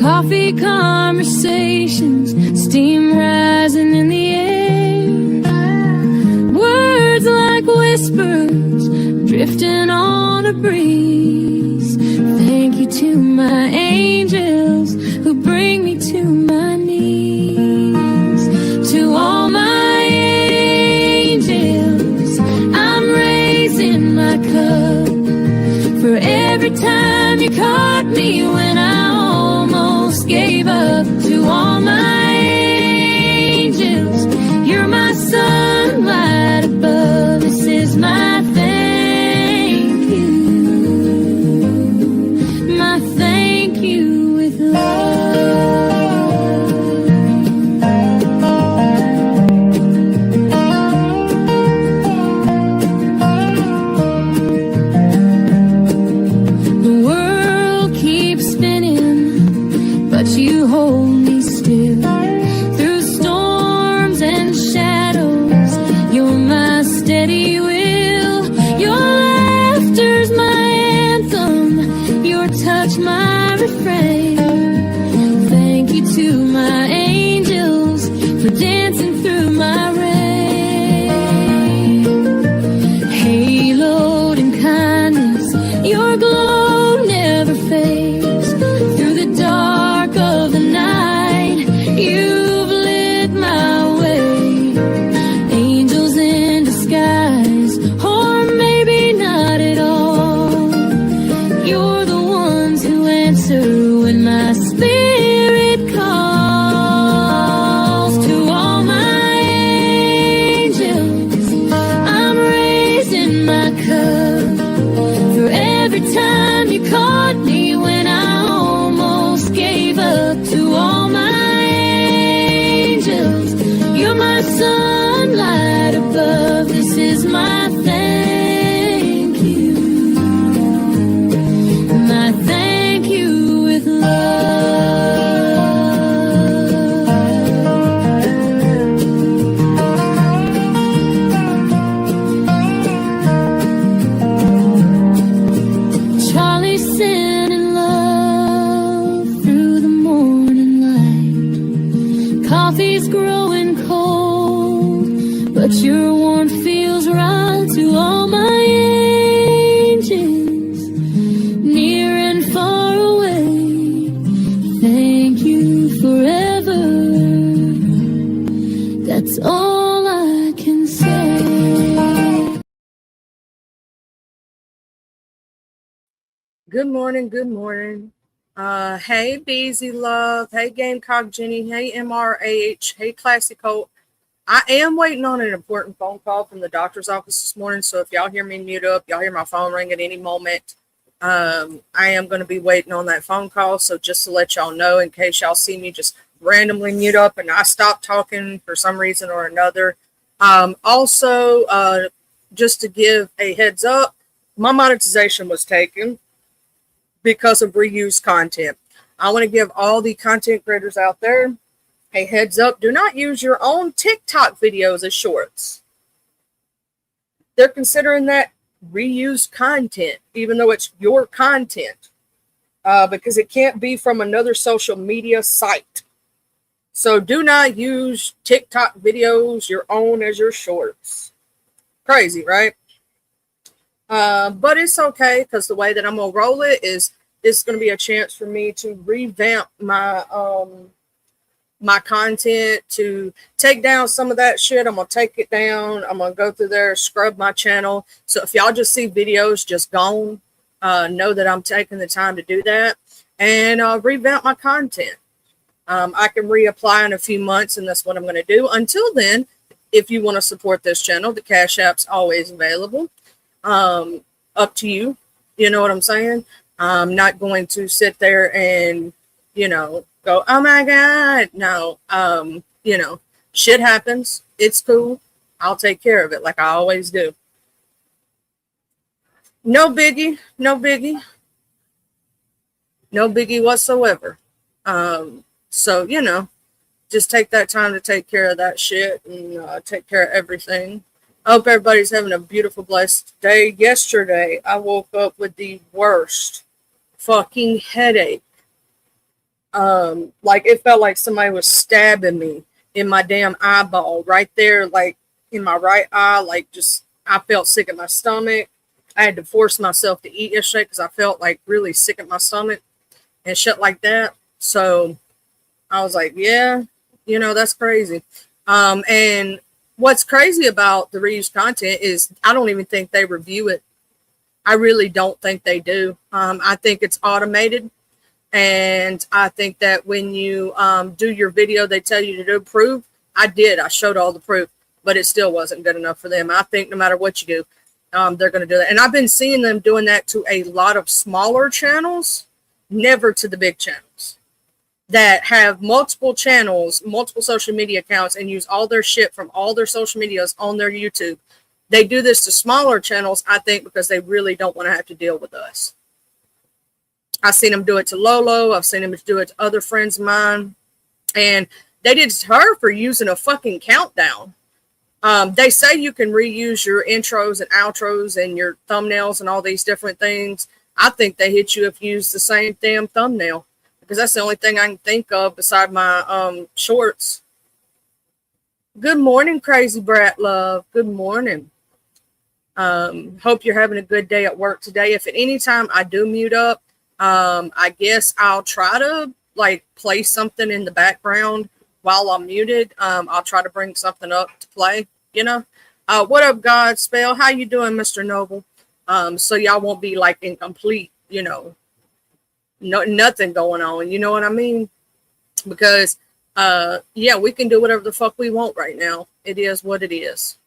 Coffee conversations, steam rising in the air. Words like whispers, drifting on a breeze. Thank you to my angels who bring me to my knees. To all my angels, I'm raising my cup. For every time you caught me when I almost gave up. To all my angels, you're my sunlight above. This is my thank you. My thank you with love. The world keeps spinning, but you hold me still. Through storms and shadows, you're my steady will. Your laughter's my anthem, your touch my refrain. Thank you to my angels for dancing through my rain. Haloed in kindness, your glow never fades. Through the dark of the night, you've lit my way. Angels in disguise, or maybe not at all. You're the ones who answer when my spirit calls. To all my angels, I'm raising my cup. For every time you caught me when I almost gave up. To all my angels, you're my sunlight above. This is my thank you. My thank you with love. Charlie sending love through the morning light. Coffee's growing cold, but your warmth feels right. To all my angels, near and far away, thank you forever. That's all I can say. Good morning, good morning. Hey, Beezy Love. Hey, Gamecock Jenny. Hey, MRH. Hey, Classy Colt. I am waiting on an important phone call from the doctor's office this morning, so if y'all hear me mute up, y'all hear my phone ring at any moment, I am going to be waiting on that phone call, so just to let y'all know, in case y'all see me just randomly mute up and I stop talking for some reason or another. Also, just to give a heads up, my monetization was taken because of reused content. I want to give all the content creators out there a heads up. Do not use your own TikTok videos as shorts. They're considering that reused content, even though it's your content, because it can't be from another social media site. So do not use TikTok videos, your own, as your shorts. Crazy, right? But it's okay, because the way that I'm going to roll it is it's going to be a chance for me to revamp my my content, to take down some of that shit. I'm going to take it down. I'm going to go through there, scrub my channel. So if y'all just see videos just gone, know that I'm taking the time to do that and revamp my content. I can reapply in a few months, and that's what I'm going to do. Until then, if you want to support this channel, the Cash App's always available. Up to you. You know what I'm saying? I'm not going to sit there and, go, oh my God. No, shit happens. It's cool. I'll take care of it like I always do. No biggie. No biggie. No biggie whatsoever. So, just take that time to take care of that shit and take care of everything. I hope everybody's having a beautiful, blessed day. Yesterday, I woke up with the worst fucking headache Like it felt like somebody was stabbing me in my damn eyeball right there, like in my right eye. Like just, I felt sick at my stomach. I had to force myself to eat yesterday because I felt like really sick at my stomach and shit like that. So I was like, yeah, that's crazy. And what's crazy about the reused content is I don't even think they review it. I really don't think they do. I think it's automated. And I think that when you do your video, they tell you to do proof. I did. I showed all the proof, but it still wasn't good enough for them. I think no matter what you do, they're going to do that. And I've been seeing them doing that to a lot of smaller channels, never to the big channels that have multiple channels, multiple social media accounts, and use all their shit from all their social medias on their YouTube. They do this to smaller channels, I think, because they really don't want to have to deal with us. I've seen them do it to Lolo. I've seen them do it to other friends of mine. And they did it to her for using a fucking countdown. They say you can reuse your intros and outros and your thumbnails and all these different things. I think they hit you if you use the same damn thumbnail, because that's the only thing I can think of beside my shorts. Good morning, Crazy Brat Love. Good morning. Hope you're having a good day at work today. If at any time I do mute up, I guess I'll try to like play something in the background while I'm muted. I'll try to bring something up to play, What up, Godspell? How you doing, Mr. Noble? So y'all won't be like incomplete, nothing going on. You know what I mean? Because, yeah, we can do whatever the fuck we want right now. It is what it is.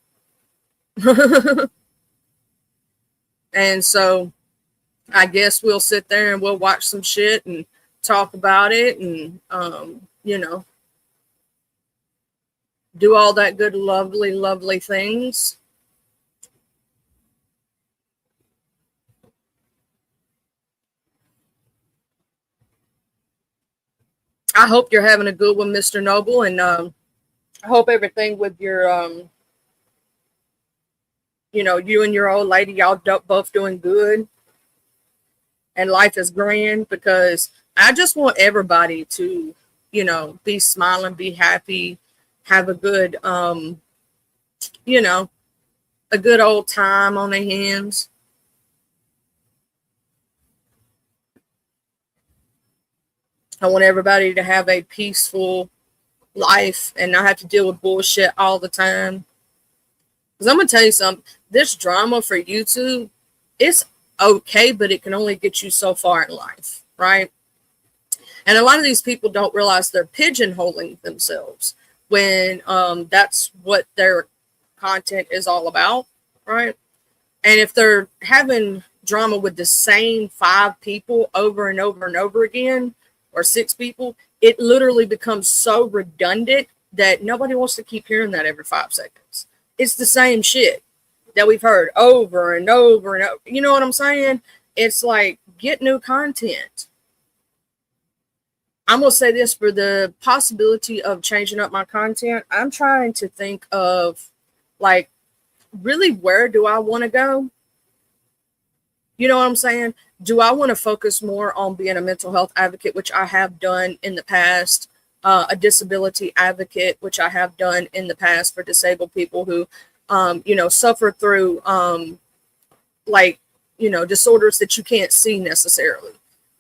And so I guess we'll sit there and we'll watch some shit and talk about it and, do all that good, lovely, lovely things. I hope you're having a good one, Mr. Noble, and I hope everything with your, you and your old lady, y'all both doing good. And life is grand, because I just want everybody to, be smiling, be happy, have a good, a good old time on their hands. I want everybody to have a peaceful life and not have to deal with bullshit all the time. Because I'm going to tell you something, this drama for YouTube, it's okay, but it can only get you so far in life, right? And a lot of these people don't realize they're pigeonholing themselves when that's what their content is all about, right? And if they're having drama with the same 5 people over and over and over again, or 6 people, it literally becomes so redundant that nobody wants to keep hearing that every 5 seconds. It's the same shit that we've heard over and over and over. You know what I'm saying? It's like, get new content. I'm going to say this, for the possibility of changing up my content, I'm trying to think of, like, really, where do I want to go? You know what I'm saying? Do I want to focus more on being a mental health advocate, which I have done in the past, a disability advocate, which I have done in the past for disabled people who, suffer through, disorders that you can't see necessarily.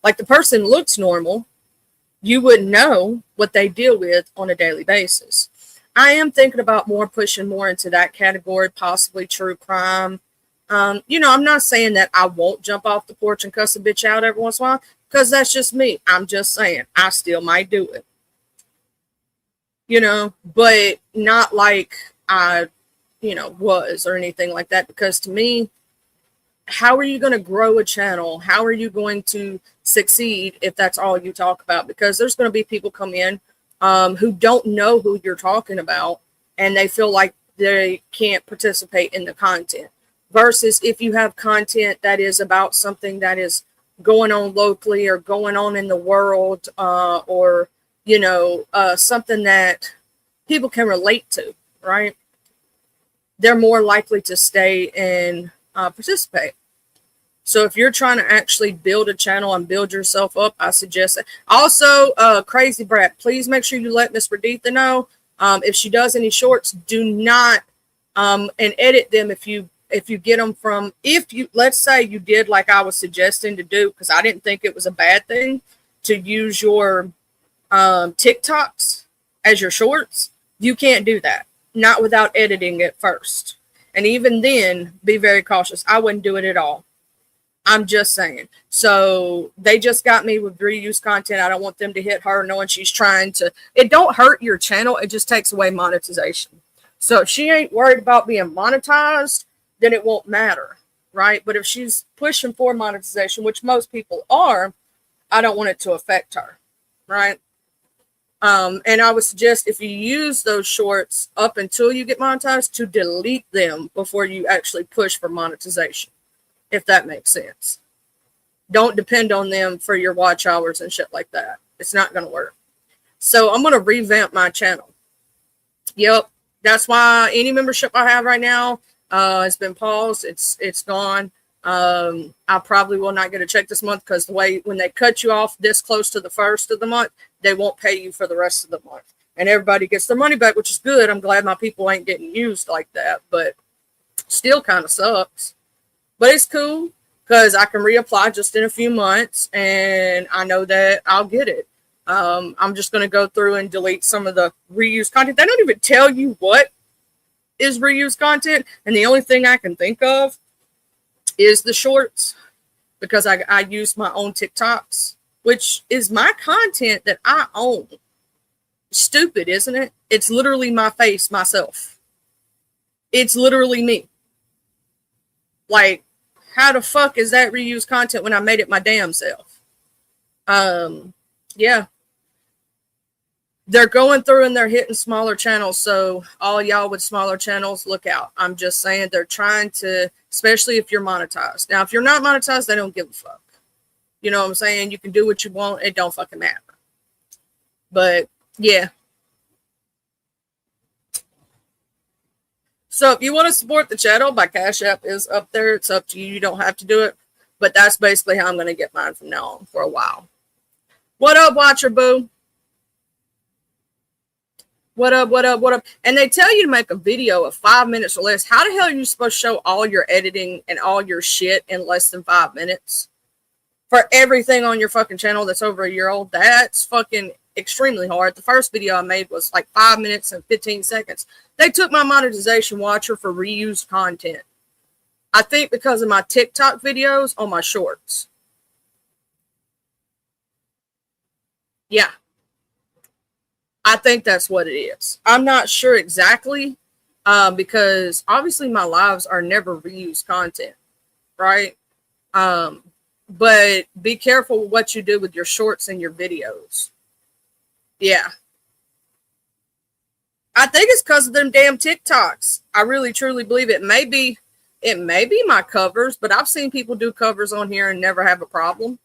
Like, the person looks normal. You wouldn't know what they deal with on a daily basis. I am thinking about pushing more into that category, possibly true crime. I'm not saying that I won't jump off the porch and cuss a bitch out every once in a while, because that's just me. I'm just saying I still might do it. But not like I, was or anything like that, because to me, how are you going to grow a channel? How are you going to succeed if that's all you talk about? Because there's going to be people come in who don't know who you're talking about, and they feel like they can't participate in the content. Versus if you have content that is about something that is going on locally or going on in the world, or, something that people can relate to, right? They're more likely to stay and participate. So if you're trying to actually build a channel and build yourself up, I suggest it. Also, Crazy Brat, please make sure you let Miss Raditha know. If she does any shorts, do not and edit them if you get them from, if you, let's say you did like I was suggesting to do, because I didn't think it was a bad thing to use your TikToks as your shorts. You can't do that, not without editing it first. And even then, be very cautious. I wouldn't do it at all. I'm just saying. So they just got me with reuse content. I don't want them to hit her knowing she's trying to. It don't hurt your channel. It just takes away monetization. So if she ain't worried about being monetized, then it won't matter, right? But if she's pushing for monetization, which most people are, I don't want it to affect her, right? And I would suggest if you use those shorts up until you get monetized, to delete them before you actually push for monetization, if that makes sense. Don't depend on them for your watch hours and shit like that. It's not going to work. So I'm going to revamp my channel. Yep. That's why any membership I have right now has been paused. It's gone. I probably will not get a check this month because the way when they cut you off this close to the first of the month, they won't pay you for the rest of the month. And everybody gets their money back, which is good. I'm glad my people ain't getting used like that, but still kind of sucks. But it's cool because I can reapply just in a few months and I know that I'll get it. I'm just going to go through and delete some of the reused content. They don't even tell you what is reused content. And the only thing I can think of is the shorts, because I use my own TikToks, which is my content that I own. Stupid, isn't it? It's literally my face, myself. It's literally me. Like, how the fuck is that reused content when I made it my damn self? Yeah. They're going through and they're hitting smaller channels. So all y'all with smaller channels, look out. I'm just saying they're trying to, especially if you're monetized. Now, if you're not monetized, they don't give a fuck. You know what I'm saying? You can do what you want. It don't fucking matter. But yeah. So if you want to support the channel, my Cash App is up there. It's up to you. You don't have to do it. But that's basically how I'm going to get mine from now on for a while. What up, Watcher Boo? What up, what up, what up? And they tell you to make a video of 5 minutes or less. How the hell are you supposed to show all your editing and all your shit in less than 5 minutes? For everything on your fucking channel that's over a year old, that's fucking extremely hard. The first video I made was like 5 minutes and 15 seconds. They took my monetization watcher for reused content. I think because of my TikTok videos on my shorts. Yeah. I think that's what it is. I'm not sure exactly because obviously my lives are never reused content, right? But be careful what you do with your shorts and your videos. Yeah. I think it's because of them damn TikToks. I really truly believe it. It may be my covers, but I've seen people do covers on here and never have a problem.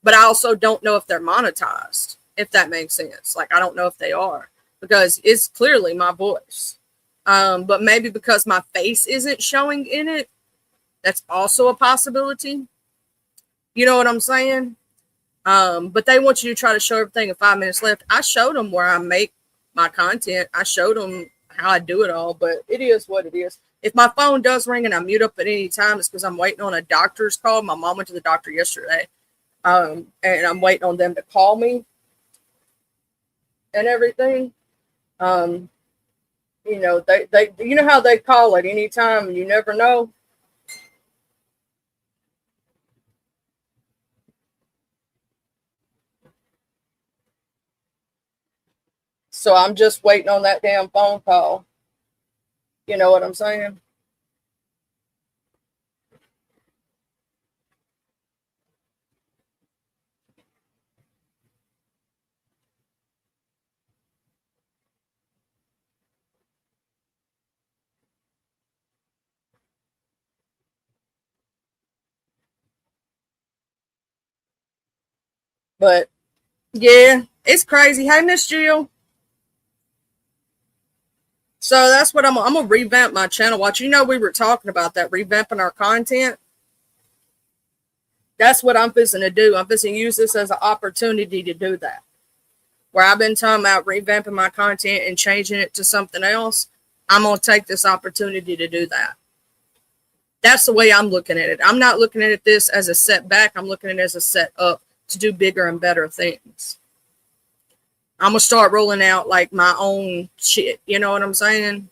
But I also don't know if they're monetized, if that makes sense. Like, I don't know if they are because it's clearly my voice. But maybe because my face isn't showing in it, that's also a possibility. You know what I'm saying? But they want you to try to show everything in 5 minutes left. I showed them where I make my content. I showed them how I do it all, but it is what it is. If my phone does ring and I mute up at any time, it's because I'm waiting on a doctor's call. My mom went to the doctor yesterday, and I'm waiting on them to call me and everything. You know, they you know how they call at any time and you never know. So I'm just waiting on that damn phone call. You know what I'm saying? But yeah, it's crazy. Hey, Miss Jill. So that's what I'm gonna revamp my channel. Watch, you know, we were talking about that, revamping our content. That's what I'm fixing to do. I'm fixing to use this as an opportunity to do that. Where I've been talking about revamping my content and changing it to something else, I'm going to take this opportunity to do that. That's the way I'm looking at it. I'm not looking at this as a setback. I'm looking at it as a set up to do bigger and better things. I'm going to start rolling out like my own shit. You know what I'm saying?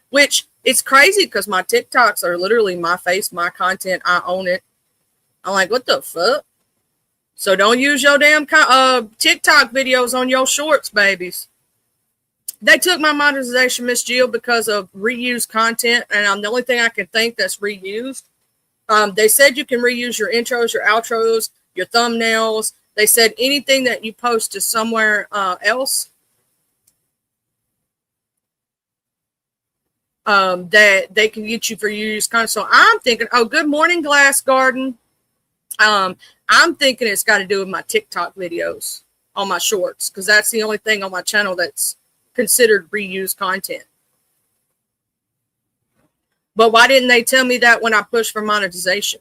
Which it's crazy because my TikToks are literally my face, my content. I own it. I'm like, what the fuck? So don't use your damn TikTok videos on your shorts, babies. They took my monetization, Miss Jill, because of reused content, and the only thing I can think that's reused. They said you can reuse your intros, your outros, your thumbnails. They said anything that you post to somewhere else that they can get you for reused content. So I'm thinking, oh, good morning, Glass Garden. I'm thinking it's got to do with my TikTok videos on my shorts, because that's the only thing on my channel that's considered reused content. But why didn't they tell me that when I pushed for monetization?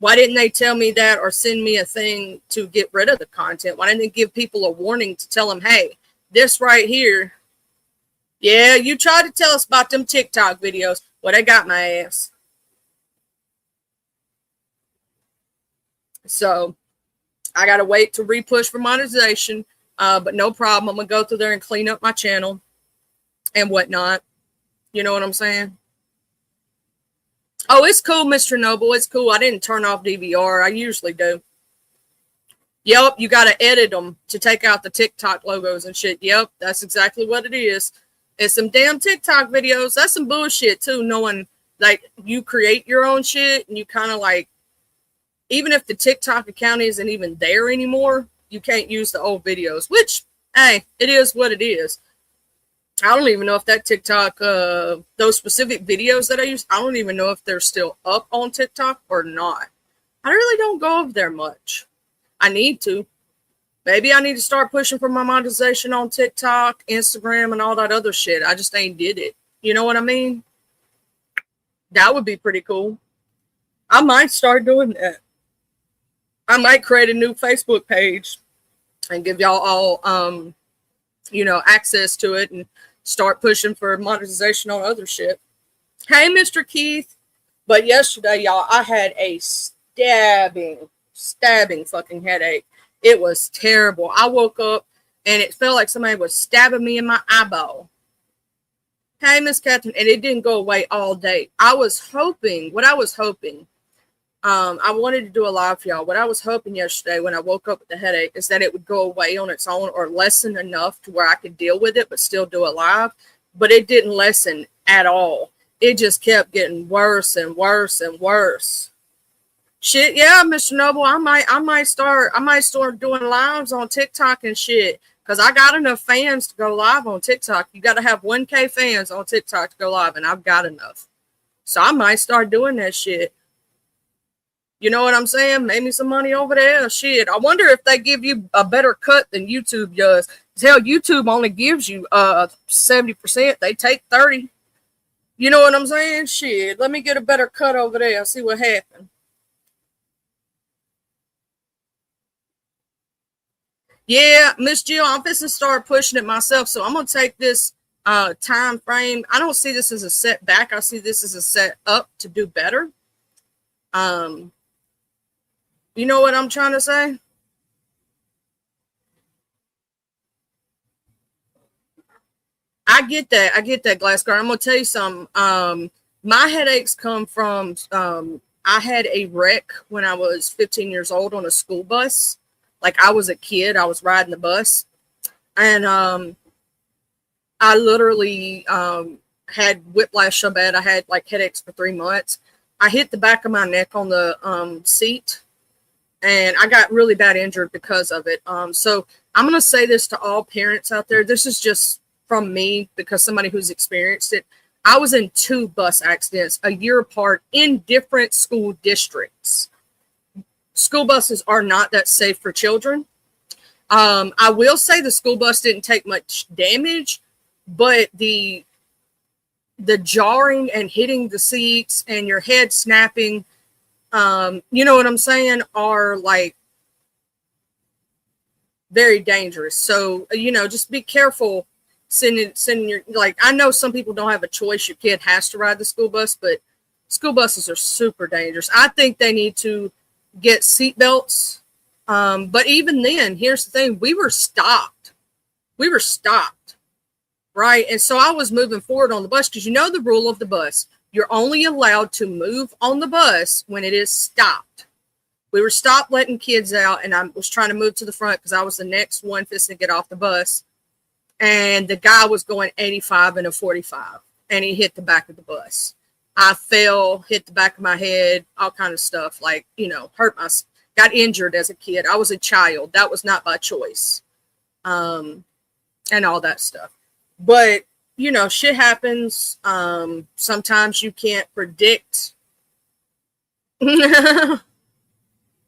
Why didn't they tell me that or send me a thing to get rid of the content? Why didn't they give people a warning to tell them, hey, this right here, yeah, you tried to tell us about them TikTok videos. Well, they got my ass. So I got to wait to repush for monetization, but no problem. I'm going to go through there and clean up my channel and whatnot. You know what I'm saying? Oh, it's cool, Mr. Noble. It's cool. I didn't turn off DVR. I usually do. Yep, you got to edit them to take out the TikTok logos and shit. Yep, that's exactly what it is. It's some damn TikTok videos. That's some bullshit, too, knowing, like, you create your own shit and you kind of, like, even if the TikTok account isn't even there anymore, you can't use the old videos, which, hey, it is what it is. I don't even know if that TikTok, those specific videos that I use, I don't even know if they're still up on TikTok or not. I really don't go over there much. I need to. Maybe I need to start pushing for my monetization on TikTok, Instagram, and all that other shit. I just ain't did it. You know what I mean? That would be pretty cool. I might start doing that. I might create a new Facebook page and give y'all all, access to it and start pushing for monetization on other shit. Hey, Mr. Keith. But yesterday, y'all, I had a stabbing fucking headache. It was terrible. I woke up and it felt like somebody was stabbing me in my eyeball. Hey, Miss Catherine. And it didn't go away all day. I was hoping, I wanted to do a live for y'all. What I was hoping yesterday when I woke up with the headache is that it would go away on its own or lessen enough to where I could deal with it but still do it live. But it didn't lessen at all. It just kept getting worse and worse and worse. Shit, yeah, Mr. Noble, I might start doing lives on TikTok and shit. Because I got enough fans to go live on TikTok. You got to have 1K fans on TikTok to go live, and I've got enough. So I might start doing that shit. You know what I'm saying? Make me some money over there. Shit. I wonder if they give you a better cut than YouTube does. Hell, YouTube only gives you 70%. They take 30. You know what I'm saying? Shit. Let me get a better cut over there. See what happens. Yeah, Miss Jill, I'm fixing to start pushing it myself. So I'm gonna take this time frame. I don't see this as a setback. I see this as a set up to do better. You know what I'm trying to say? I get that, Glass Guard. I'm gonna tell you something. My headaches come from I had a wreck when I was 15 years old on a school bus. Like I was a kid, I was riding the bus, and I literally had whiplash so bad I had like headaches for 3 months. I hit the back of my neck on the seat, and I got really bad injured because of it. So I'm gonna say this to all parents out there. This is just from me because somebody who's experienced it. I was in 2 bus accidents a year apart in different school districts. School buses are not that safe for children. I will say the school bus didn't take much damage, but the jarring and hitting the seats and your head snapping, you know what I'm saying, are like very dangerous. So, you know, just be careful sending your, like, I know some people don't have a choice. Your kid has to ride the school bus, but school buses are super dangerous. I think they need to get seatbelts. But even then, here's the thing. We were stopped, right? And so I was moving forward on the bus because you know the rule of the bus. You're only allowed to move on the bus when it is stopped. We were stopped letting kids out, and I was trying to move to the front because I was the next one fixing to get off the bus. And the guy was going 85 in a 45, and he hit the back of the bus. I fell, hit the back of my head, all kind of stuff, like, you know, got injured as a kid. I was a child. That was not by choice, and all that stuff. But, you know, shit happens. Sometimes you can't predict.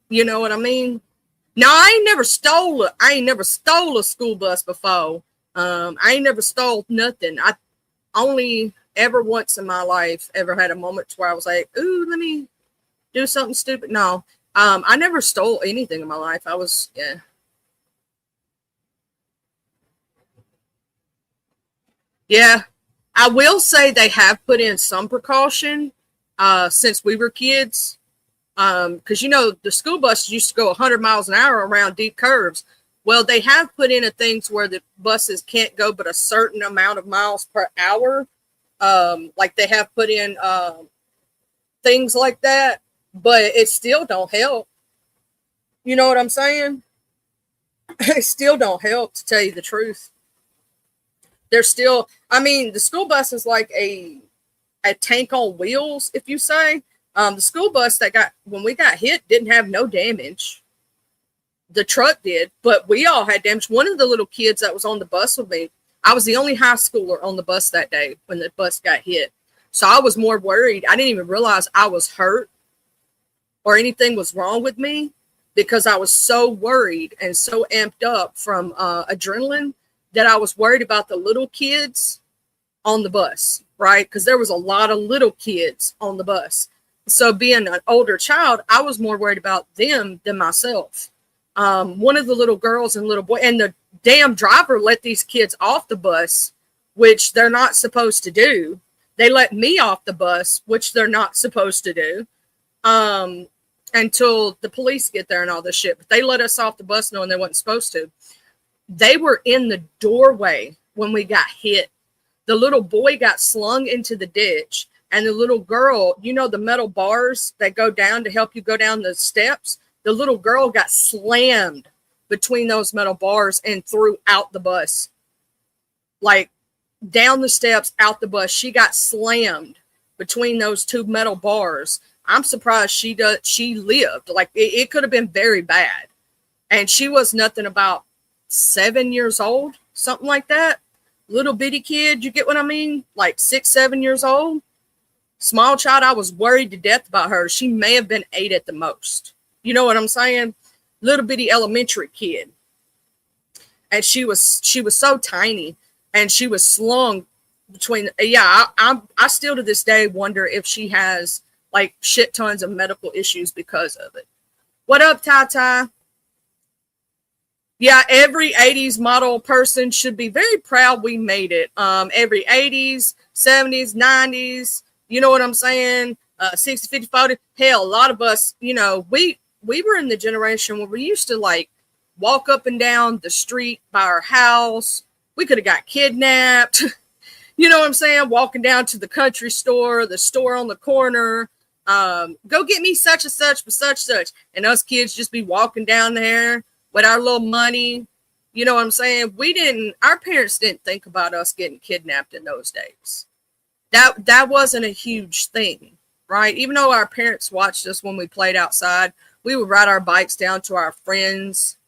You know what I mean? No, I ain't never stole a school bus before. I ain't never stole nothing. I only ever once in my life ever had a moment where I was like, ooh, let me do something stupid. No, I never stole anything in my life. Yeah. I will say they have put in some precaution since we were kids. Because, you know, the school buses used to go 100 miles an hour around deep curves. Well, they have put in a things where the buses can't go but a certain amount of miles per hour. Like they have put in things like that, but it still don't help. You know what I'm saying? It still don't help, to tell you the truth. They're still, I mean, the school bus is like a tank on wheels, if you say. The school bus when we got hit didn't have no damage. The truck did, but we all had damage. One of the little kids that was on the bus with me, I was the only high schooler on the bus that day when the bus got hit. So I was more worried. I didn't even realize I was hurt or anything was wrong with me because I was so worried and so amped up from adrenaline that I was worried about the little kids on the bus, right? Because there was a lot of little kids on the bus. So being an older child, I was more worried about them than myself. One of the little girls and little boy, and the damn driver let these kids off the bus, which they're not supposed to do. They let me off the bus, which they're not supposed to do, until the police get there and all this shit. But they let us off the bus knowing they wasn't supposed to. They were in the doorway when we got hit. The little boy got slung into the ditch, and the little girl, you know, the metal bars that go down to help you go down the steps. The little girl got slammed between those metal bars and threw out the bus. Like down the steps, out the bus. She got slammed between those two metal bars. I'm surprised she lived. Like it could have been very bad. And she was nothing about 7 years old, something like that. Little bitty kid, you get what I mean? Like 6, 7 years old. Small child, I was worried to death about her. She may have been 8 at the most. You know what I'm saying? Little bitty elementary kid. And she was so tiny, and she was slung between. Yeah, I still to this day wonder if she has like shit tons of medical issues because of it. What up, Ty? Yeah, every 80s model person should be very proud we made it. Every 80s, 70s, 90s, you know what I'm saying? 60, 50, 40. Hell, a lot of us, you know, we were in the generation where we used to like walk up and down the street by our house. We could have got kidnapped. You know what I'm saying? Walking down to the country store, the store on the corner. Go get me such and such for such. And us kids just be walking down there with our little money. You know what I'm saying? Our parents didn't think about us getting kidnapped in those days. That wasn't a huge thing, right? Even though our parents watched us when we played outside, we would ride our bikes down to our friends,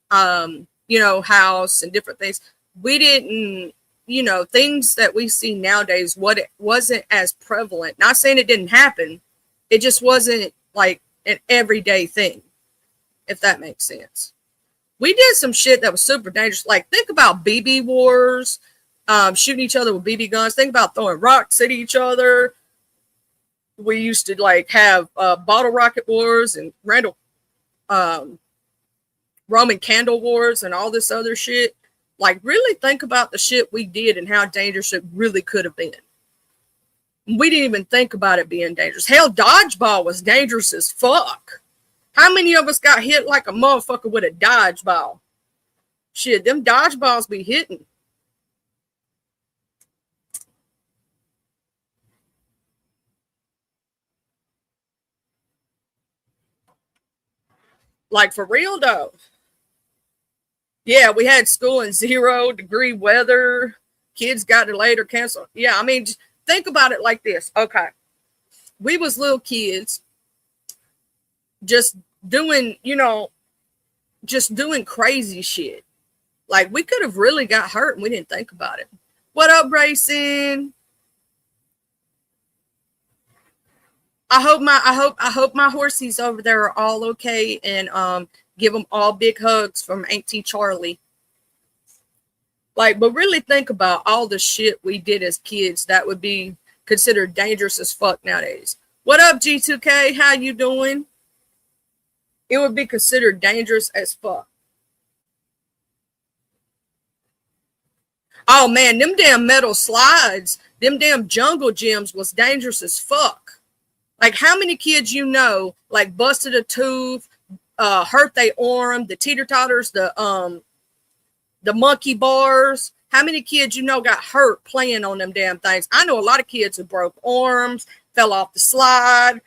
you know, house and different things. We didn't, you know, things that we see nowadays, wasn't as prevalent. Not saying it didn't happen. It just wasn't like an everyday thing, if that makes sense. We did some shit that was super dangerous. Like, think about BB wars, shooting each other with BB guns. Think about throwing rocks at each other. We used to like have bottle rocket wars and Randall Roman candle wars and all this other shit. Like, really think about the shit we did and how dangerous it really could have been. We didn't even think about it being dangerous. Hell, dodgeball was dangerous as fuck. How many of us got hit like a motherfucker with a dodgeball? Shit, them dodgeballs be hitting. Like, for real though. Yeah, we had school in 0-degree weather. Kids got delayed or canceled. Yeah, I mean, think about it like this. Okay. We was little kids just doing, just doing crazy shit. Like, we could have really got hurt and we didn't think about it. What up, Racing? I hope my horsies over there are all okay, and give them all big hugs from Auntie Charlie. Like, but really think about all the shit we did as kids that would be considered dangerous as fuck nowadays. What up, G2K? How you doing? It would be considered dangerous as fuck. Oh man, them damn metal slides, them damn jungle gyms was dangerous as fuck. Like, how many kids like busted a tooth, hurt their arm, the teeter-totters, the monkey bars. How many kids got hurt playing on them damn things? I know a lot of kids who broke arms, fell off the slide.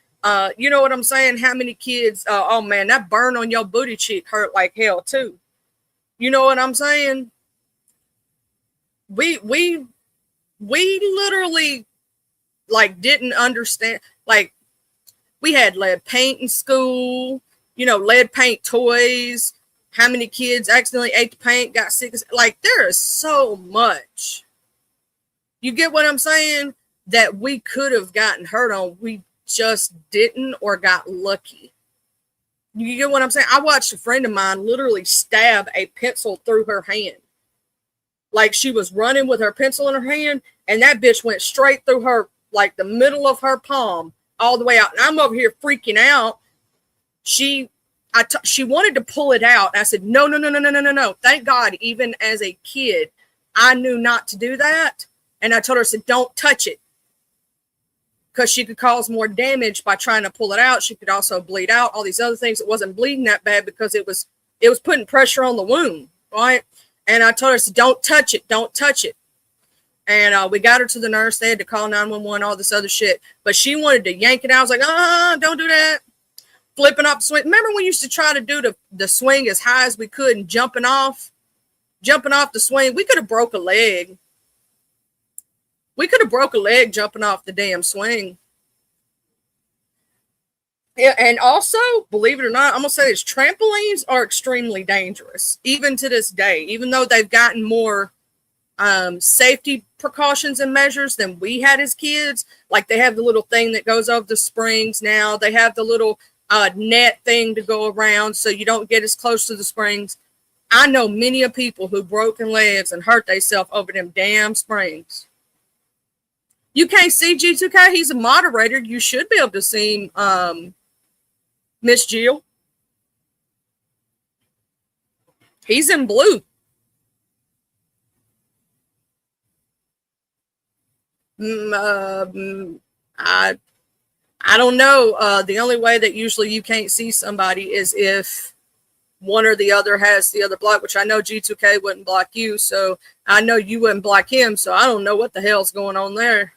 You know what I'm saying? How many kids, oh man, that burn on your booty cheek hurt like hell too. You know what I'm saying? We literally like didn't understand. Like, we had lead paint in school, lead paint toys. How many kids accidentally ate the paint, got sick? Like, there is so much. You get what I'm saying? That we could have gotten hurt on. We just didn't, or got lucky. You get what I'm saying? I watched a friend of mine literally stab a pencil through her hand. Like, she was running with her pencil in her hand, and that bitch went straight through her, like the middle of her palm, all the way out. And I'm over here freaking out. She wanted to pull it out. I said, no. Thank God, even as a kid, I knew not to do that. And I told her, I said, don't touch it. Because she could cause more damage by trying to pull it out. She could also bleed out, all these other things. It wasn't bleeding that bad because it was putting pressure on the wound, right? And I told her, I said, don't touch it. And we got her to the nurse. They had to call 911, all this other shit. But she wanted to yank it out. I was like, don't do that. Flipping off the swing. Remember we used to try to do the swing as high as we could and jumping off the swing? We could have broke a leg. We could have broke a leg jumping off the damn swing. Yeah, and also, believe it or not, I'm going to say this, trampolines are extremely dangerous, even to this day, even though they've gotten more safety precautions and measures than we had as kids. Like, they have the little thing that goes over the springs now. They have the little net thing to go around so you don't get as close to the springs. I know many of people who broken legs and hurt themselves over them damn springs. You can't see G2K. He's a moderator. You should be able to see Miss Jill. He's in blue. I don't know. The only way that usually you can't see somebody is if one or the other has the other block, which I know G2K wouldn't block you, so I know you wouldn't block him, so I don't know what the hell's going on there.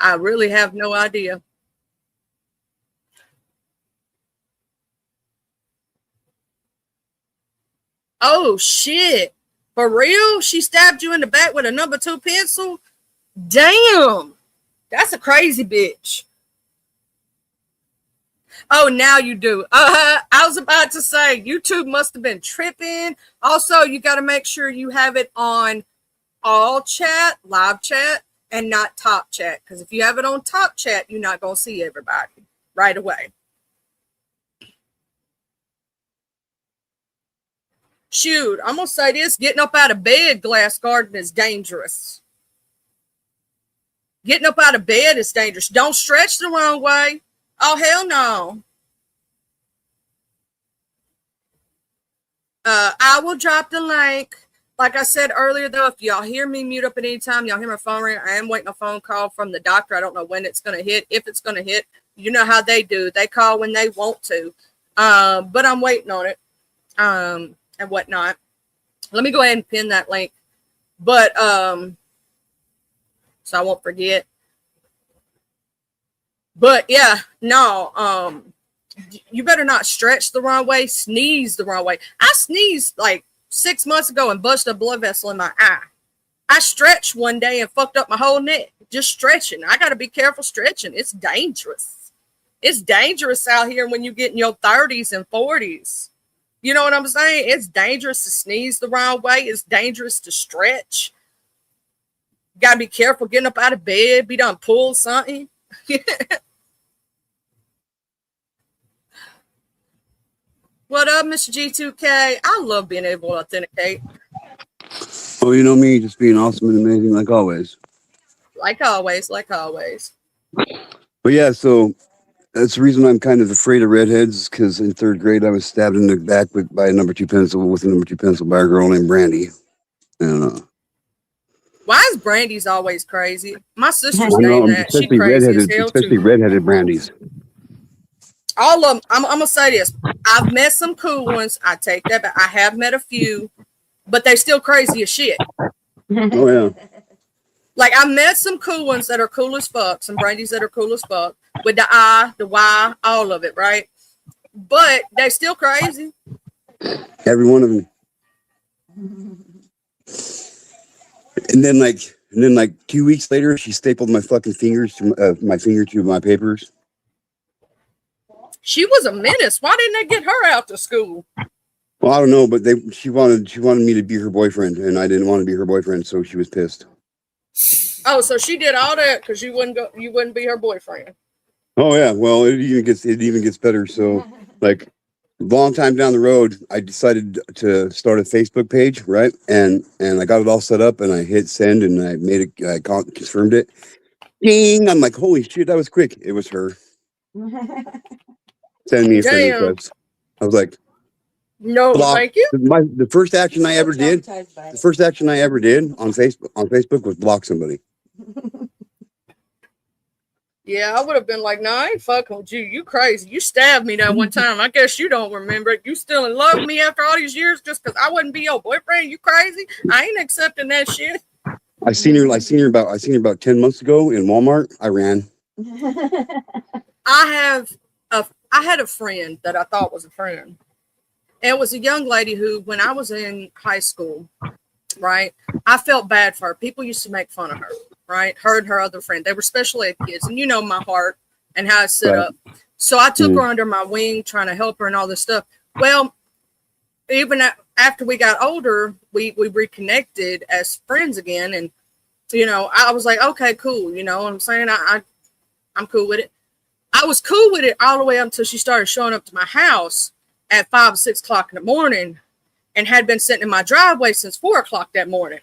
I really have no idea. Oh, shit. For real? She stabbed you in the back with a number 2 pencil? Damn. That's a crazy bitch. Oh, now you do. I was about to say, YouTube must have been tripping. Also, you got to make sure you have it on all chat, live chat, and not top chat. Because if you have it on top chat, you're not going to see everybody right away. Shoot, I'm gonna say this: getting up out of bed, glass garden, is dangerous. Getting up out of bed is dangerous. Don't stretch the wrong way. Oh, hell no. I will drop the link. Like I said earlier, though, if y'all hear me mute up at any time, y'all hear my phone ring, I am waiting a phone call from the doctor. I don't know when it's going to hit, if it's going to hit. You know how they do. They call when they want to. But I'm waiting on it and whatnot. Let me go ahead and pin that link. But so I won't forget. But yeah, no, you better not stretch the wrong way, sneeze the wrong way. I sneezed like 6 months ago and busted a blood vessel in my eye. I stretched one day and fucked up my whole neck just stretching. I got to be careful stretching. It's dangerous. It's dangerous out here when you get in your 30s and 40s. You know what I'm saying? It's dangerous to sneeze the wrong way. It's dangerous to stretch. Got to be careful getting up out of bed. Be done pull something. What up, Mr. G2K? I love being able to authenticate. Oh, you know me, just being awesome and amazing like always. Like always, like always. But yeah, so that's the reason I'm kind of afraid of redheads, because in 3rd grade I was stabbed in the back by a number 2 pencil with a number 2 pencil by a girl named Brandy. And why is Brandy's always crazy? My sister's I named know, that. She crazy as hell especially too. redheaded Brandies. All of them. I'm gonna say this. I've met some cool ones. I take that back. I have met a few, but they still crazy as shit. Oh yeah. Like I met some cool ones that are cool as fuck. Some Brandies that are cool as fuck with the I, the Y, all of it, right? But they still crazy. Every one of them. And then like 2 weeks later, she stapled my fucking fingers to my finger to my papers. She was a menace. Why didn't they get her out to school? Well, I don't know, but she wanted me to be her boyfriend, and I didn't want to be her boyfriend, so she was pissed. Oh, so she did all that because you wouldn't be her boyfriend. Oh yeah, well it even gets better. So like a long time down the road, I decided to start a Facebook page, right? And I got it all set up, and I hit send, and I made it, I confirmed it. Ding! I'm like, holy shit, that was quick. It was her. Send me a friend request. I was like, no, block. thank you. The first action I ever did on Facebook was block somebody. Yeah, I would have been like, no, I ain't fucking with you. You crazy. You stabbed me that one time. I guess you don't remember it. You still in love with me after all these years just because I wouldn't be your boyfriend? You crazy? I ain't accepting that shit. I seen her about 10 months ago in Walmart. I ran. I had a friend that I thought was a friend. And it was a young lady who, when I was in high school, right, I felt bad for her. People used to make fun of her, right? Her and her other friend. They were special ed kids. And you know my heart and how it's set up. So I took her under my wing, trying to help her and all this stuff. Well, even after we got older, we reconnected as friends again. And, you know, I was like, okay, cool. You know what I'm saying? I'm cool with it. I was cool with it all the way up until she started showing up to my house at 5 or 6 o'clock in the morning and had been sitting in my driveway since 4 o'clock that morning.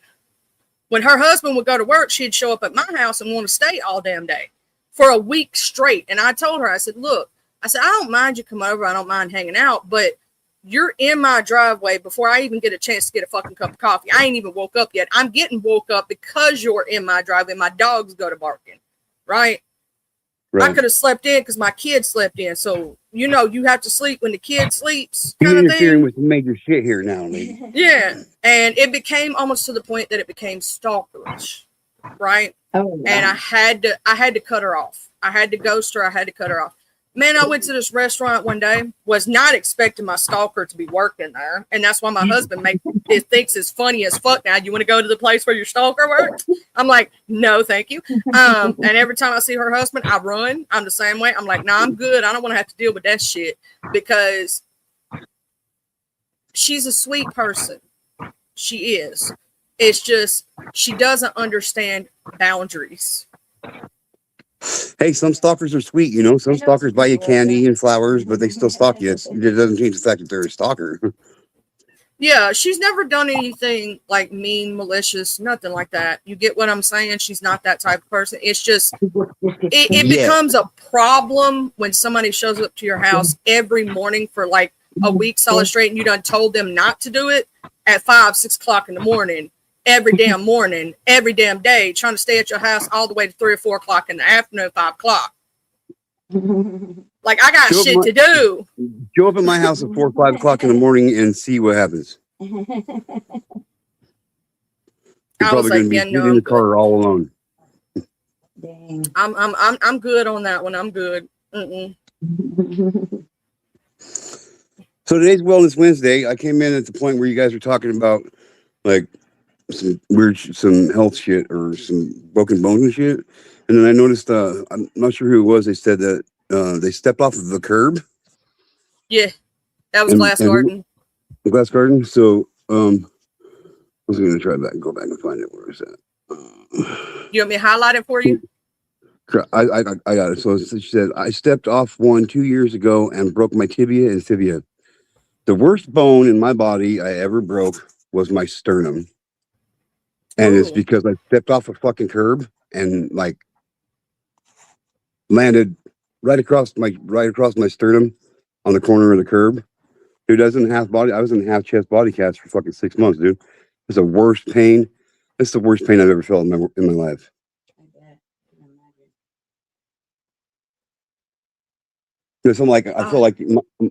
When her husband would go to work, she'd show up at my house and want to stay all damn day for a week straight. And I told her, I said, look, I don't mind you come over. I don't mind hanging out, but you're in my driveway before I even get a chance to get a fucking cup of coffee. I ain't even woke up yet. I'm getting woke up because you're in my driveway. My dogs go to barking, right? I could have slept in because my kid slept in. So, you know, you have to sleep when the kid sleeps. You're interfering with major shit here now, lady. Yeah. And it became almost to the point that it became stalkerish, right? Oh, wow. And I had to cut her off. I had to ghost her. I had to cut her off. Man, I went to this restaurant one day, was not expecting my stalker to be working there. And that's why my husband thinks it's funny as fuck now. You want to go to the place where your stalker works? I'm like, no, thank you. And every time I see her husband, I run. I'm the same way. I'm like, nah, I'm good. I don't want to have to deal with that shit because she's a sweet person. She is. It's just, she doesn't understand boundaries. Hey, some stalkers are sweet, you know. Some stalkers buy you candy and flowers, but they still stalk you. It doesn't change the fact that they're a stalker. Yeah, she's never done anything like mean, malicious, nothing like that. You get what I'm saying? She's not that type of person. It's just it Yeah. becomes a problem when somebody shows up to your house every morning for like a week solid straight, and you done told them not to do it at 5, 6 o'clock in the morning, every damn day, trying to stay at your house all the way to 3 or 4 o'clock in the afternoon, 5 o'clock. Like, I got Show up shit my- to do. Show up at my house at 4 or 5 o'clock in the morning and see what happens. You're I was probably like, going to be yeah, sitting no, in I'm the good. car all alone. Dang. I'm good on that one. I'm good. Mm-mm. So today's Wellness Wednesday. I came in at the point where you guys were talking about like some health shit or some broken bones and shit. And then I noticed, I'm not sure who it was. They said that they stepped off of the curb. Yeah, that was And- Glass and- Garden. The glass garden. So I was going to try back and go back and find it. Where is that? You want me to highlight it for you? I got it. So she said, I stepped off one 2 years ago and broke my tibia and fibia. The worst bone in my body I ever broke was my sternum. And it's Ooh. because I stepped off a fucking curb and like landed right across my sternum on the corner of the curb. Dude, I was in half chest body cast for fucking 6 months, dude. It's the worst pain. It's the worst pain I've ever felt in my life. I bet. I can imagine. Because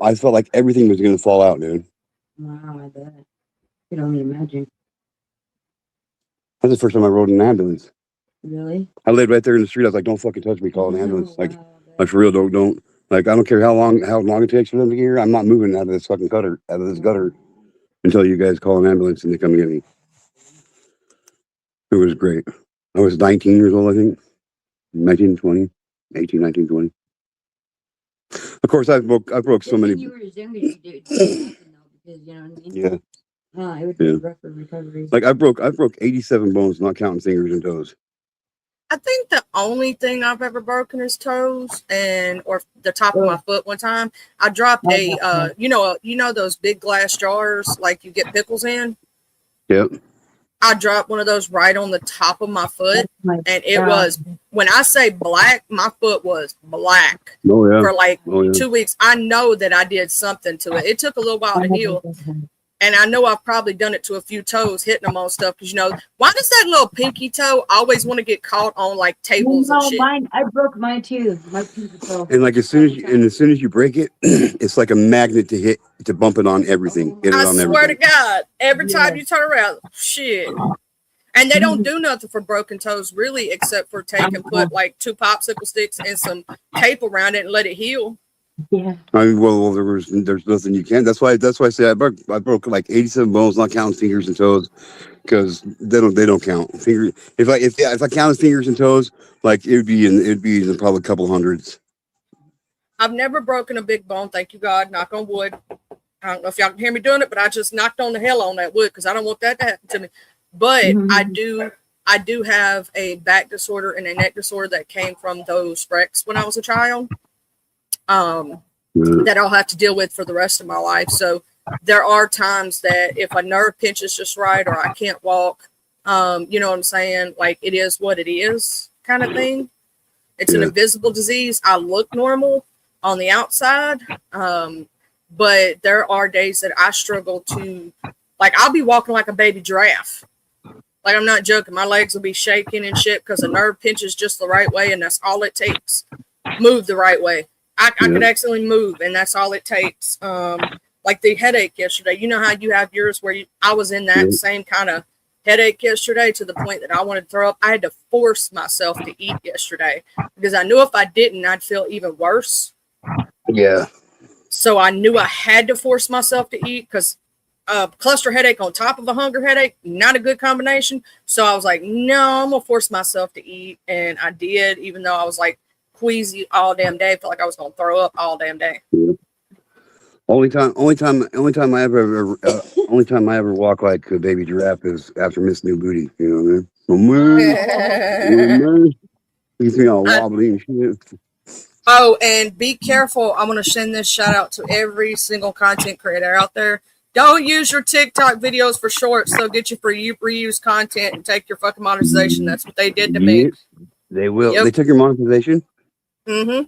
I felt like everything was gonna fall out, dude. Wow, I bet. I can only imagine. That's the first time I rode in an ambulance. Really? I laid right there in the street. I was like, "Don't fucking touch me. Call an ambulance." Oh, Like, wow, I bet. like for real, don't. Like, I don't care how long it takes for them to get here. I'm not moving out of this fucking gutter, until you guys call an ambulance and they come and get me. It was great. I was 19 years old, I think. 19, 20, 18, 19, 20. Of course, I broke so Good many. thing you were as young as you did, because you know what I mean. Yeah, It would be Yeah. a rough recovery. like I broke 87 bones, not counting fingers and toes. I think the only thing I've ever broken is toes or the top of my foot. One time, I dropped you know those big glass jars like you get pickles in. Yep. I dropped one of those right on the top of my foot, Oh my and it God. was, when I say black, my foot was black Oh yeah. for like Oh yeah. 2 weeks. I know that I did something to it. It took a little while to heal. And I know I've probably done it to a few toes, hitting them on stuff. Because, why does that little pinky toe always want to get caught on like tables and No, shit? mine. I broke mine too. My pinky toe. And like as soon as you break it, it's like a magnet to bump it on everything. Get it I on swear everything. to God, every time Yeah. you turn around, shit. And they don't do nothing for broken toes, really, except for put like 2 popsicle sticks and some tape around it and let it heal. Yeah. I mean, well, there's nothing you can. That's why I say I broke like 87 bones, not counting fingers and toes, because they don't count. If I counted fingers and toes, like it'd be in probably a couple hundreds. I've never broken a big bone, thank you God, knock on wood. I don't know if y'all can hear me doing it, but I just knocked on the hell on that wood because I don't want that to happen to me. But I do have a back disorder and a neck disorder that came from those wrecks when I was a child. That I'll have to deal with for the rest of my life. So there are times that if a nerve pinches just right or I can't walk, you know what I'm saying? Like, it is what it is kind of thing. It's an invisible disease. I look normal on the outside. But there are days that I struggle to, like, I'll be walking like a baby giraffe. Like, I'm not joking. My legs will be shaking and shit because the nerve pinches just the right way, and that's all it takes. Move the right way. I could accidentally move, and that's all it takes. Like the headache yesterday. You know how you have yours where I was in that same kind of headache yesterday to the point that I wanted to throw up. I had to force myself to eat yesterday because I knew if I didn't, I'd feel even worse. Yeah. So I knew I had to force myself to eat because cluster headache on top of a hunger headache, not a good combination. So I was like, no, I'm going to force myself to eat. And I did, even though I was like queasy all damn day. Felt like I was going to throw up all damn day. Yeah. Only time I ever walk like a baby giraffe is after Miss New Booty. You know what I mean? You see all wobbly and shit. Oh, and be careful. I'm going to send this shout out to every single content creator out there. Don't use your TikTok videos for shorts. They'll get you for reuse content and take your fucking monetization. That's what they did to me. Yeah, they will. Yep. They took your monetization. Mm-hmm.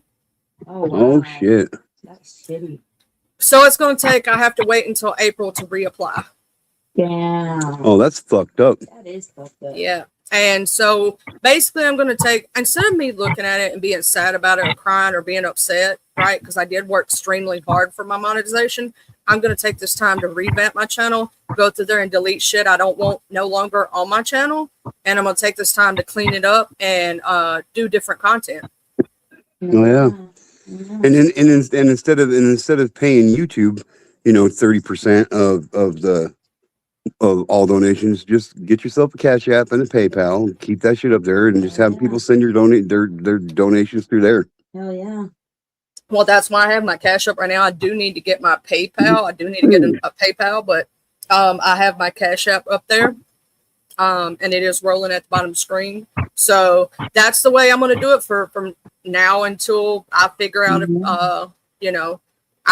Oh, Oh wow. shit. That's shitty. So it's going to take, I have to wait until April to reapply. Damn. Oh, that's fucked up. That is fucked up. Yeah. And so basically I'm going to take, instead of me looking at it and being sad about it or crying or being upset, right? Because I did work extremely hard for my monetization. I'm going to take this time to revamp my channel, go through there and delete shit I don't want no longer on my channel. And I'm going to take this time to clean it up and do different content. Oh yeah. And instead of paying YouTube, 30% of all donations, just get yourself a Cash App and a PayPal, keep that shit up there, and just have people send their donations through there. Hell yeah. Well, that's why I have my Cash App right now. I do need to get my PayPal. I do need to get a PayPal, but I have my Cash App up there, and it is rolling at the bottom of the screen. So that's the way I'm going to do it from now until I figure out if I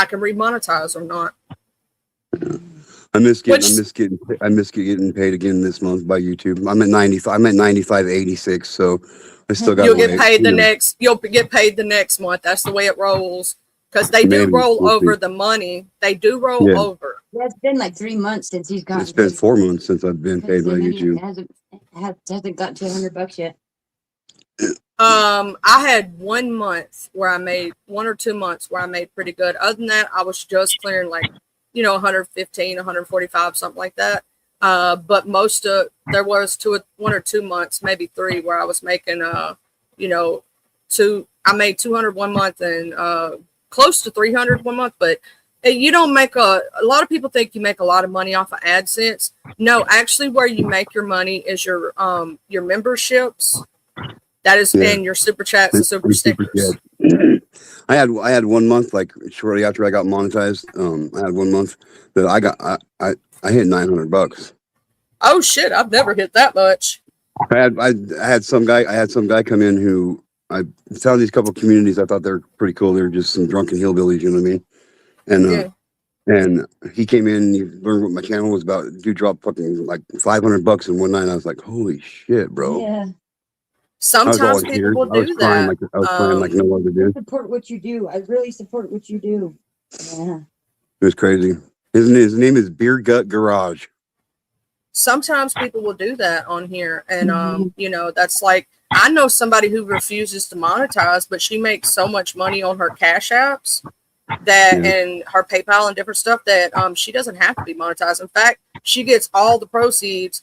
can remonetize or not. I miss getting paid again this month by YouTube. I'm at 95. I'm at 95.86. So I still got. You'll get paid the next. You'll get paid the next month. That's the way it rolls. Because they do roll over the money. They do roll over. Yeah, it's been like 3 months since he's gotten. It's been 4 months since I've been paid by YouTube. It hasn't got to $100 yet. I had 1 month where I made 1 or 2 months where I made pretty good. Other than that, I was just clearing like 115, 145, something like that. But there was 1 or 2 months, maybe 3, where I was making I made 200 1 month and close to 300 1 month. But you don't make a lot of people think you make a lot of money off of AdSense. No, actually where you make your money is your memberships. That is in your super chats and super stickers. I had 1 month, like shortly after I got monetized. I had 1 month that I hit $900. Oh shit! I've never hit that much. I had some guy come in who I found these couple communities. I thought they were pretty cool. They were just some drunken hillbillies, you know what I mean? And and he came in and he learned what my channel was about. Dude dropped fucking like $500 in one night. I was like, holy shit, bro. Yeah. Sometimes people will do that. I was crying like no other dude. Support what you do. I really support what you do. Yeah. It was crazy. His name is Beer Gut Garage. Sometimes people will do that on here, and that's like, I know somebody who refuses to monetize, but she makes so much money on her Cash Apps and her PayPal and different stuff that she doesn't have to be monetized. In fact, she gets all the proceeds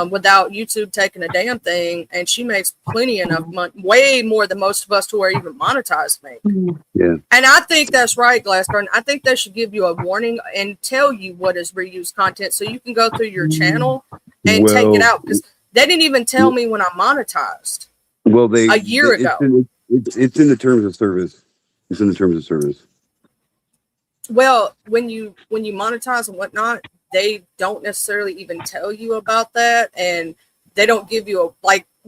without YouTube taking a damn thing, and she makes plenty enough money, way more than most of us who are even monetized make. Yeah. And I think that's right, Glassburn. I think they should give you a warning and tell you what is reused content so you can go through your channel and take it out, because they didn't even tell me when I monetized. Well, a year ago. It's in the terms of service. It's in the terms of service. Well, when you monetize and whatnot, they don't necessarily even tell you about that, and they don't give you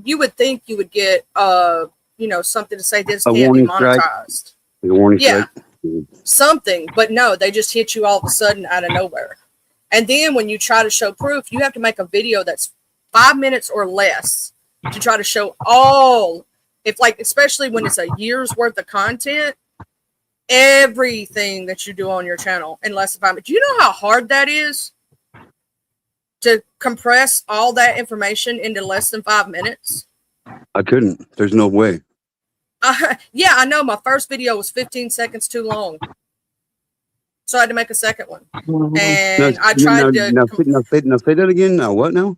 you would think you would get something to say this can't be monetized. Like a warning strike. Something, but no, they just hit you all of a sudden out of nowhere. And then when you try to show proof, you have to make a video that's 5 minutes or less to try to show especially when it's a year's worth of content, everything that you do on your channel in less than 5 minutes. Do you know how hard that is to compress all that information into less than 5 minutes? I couldn't. There's no way. Yeah, I know. My first video was 15 seconds too long, so I had to make a second one. And I tried to. Now say that again. Now what? Now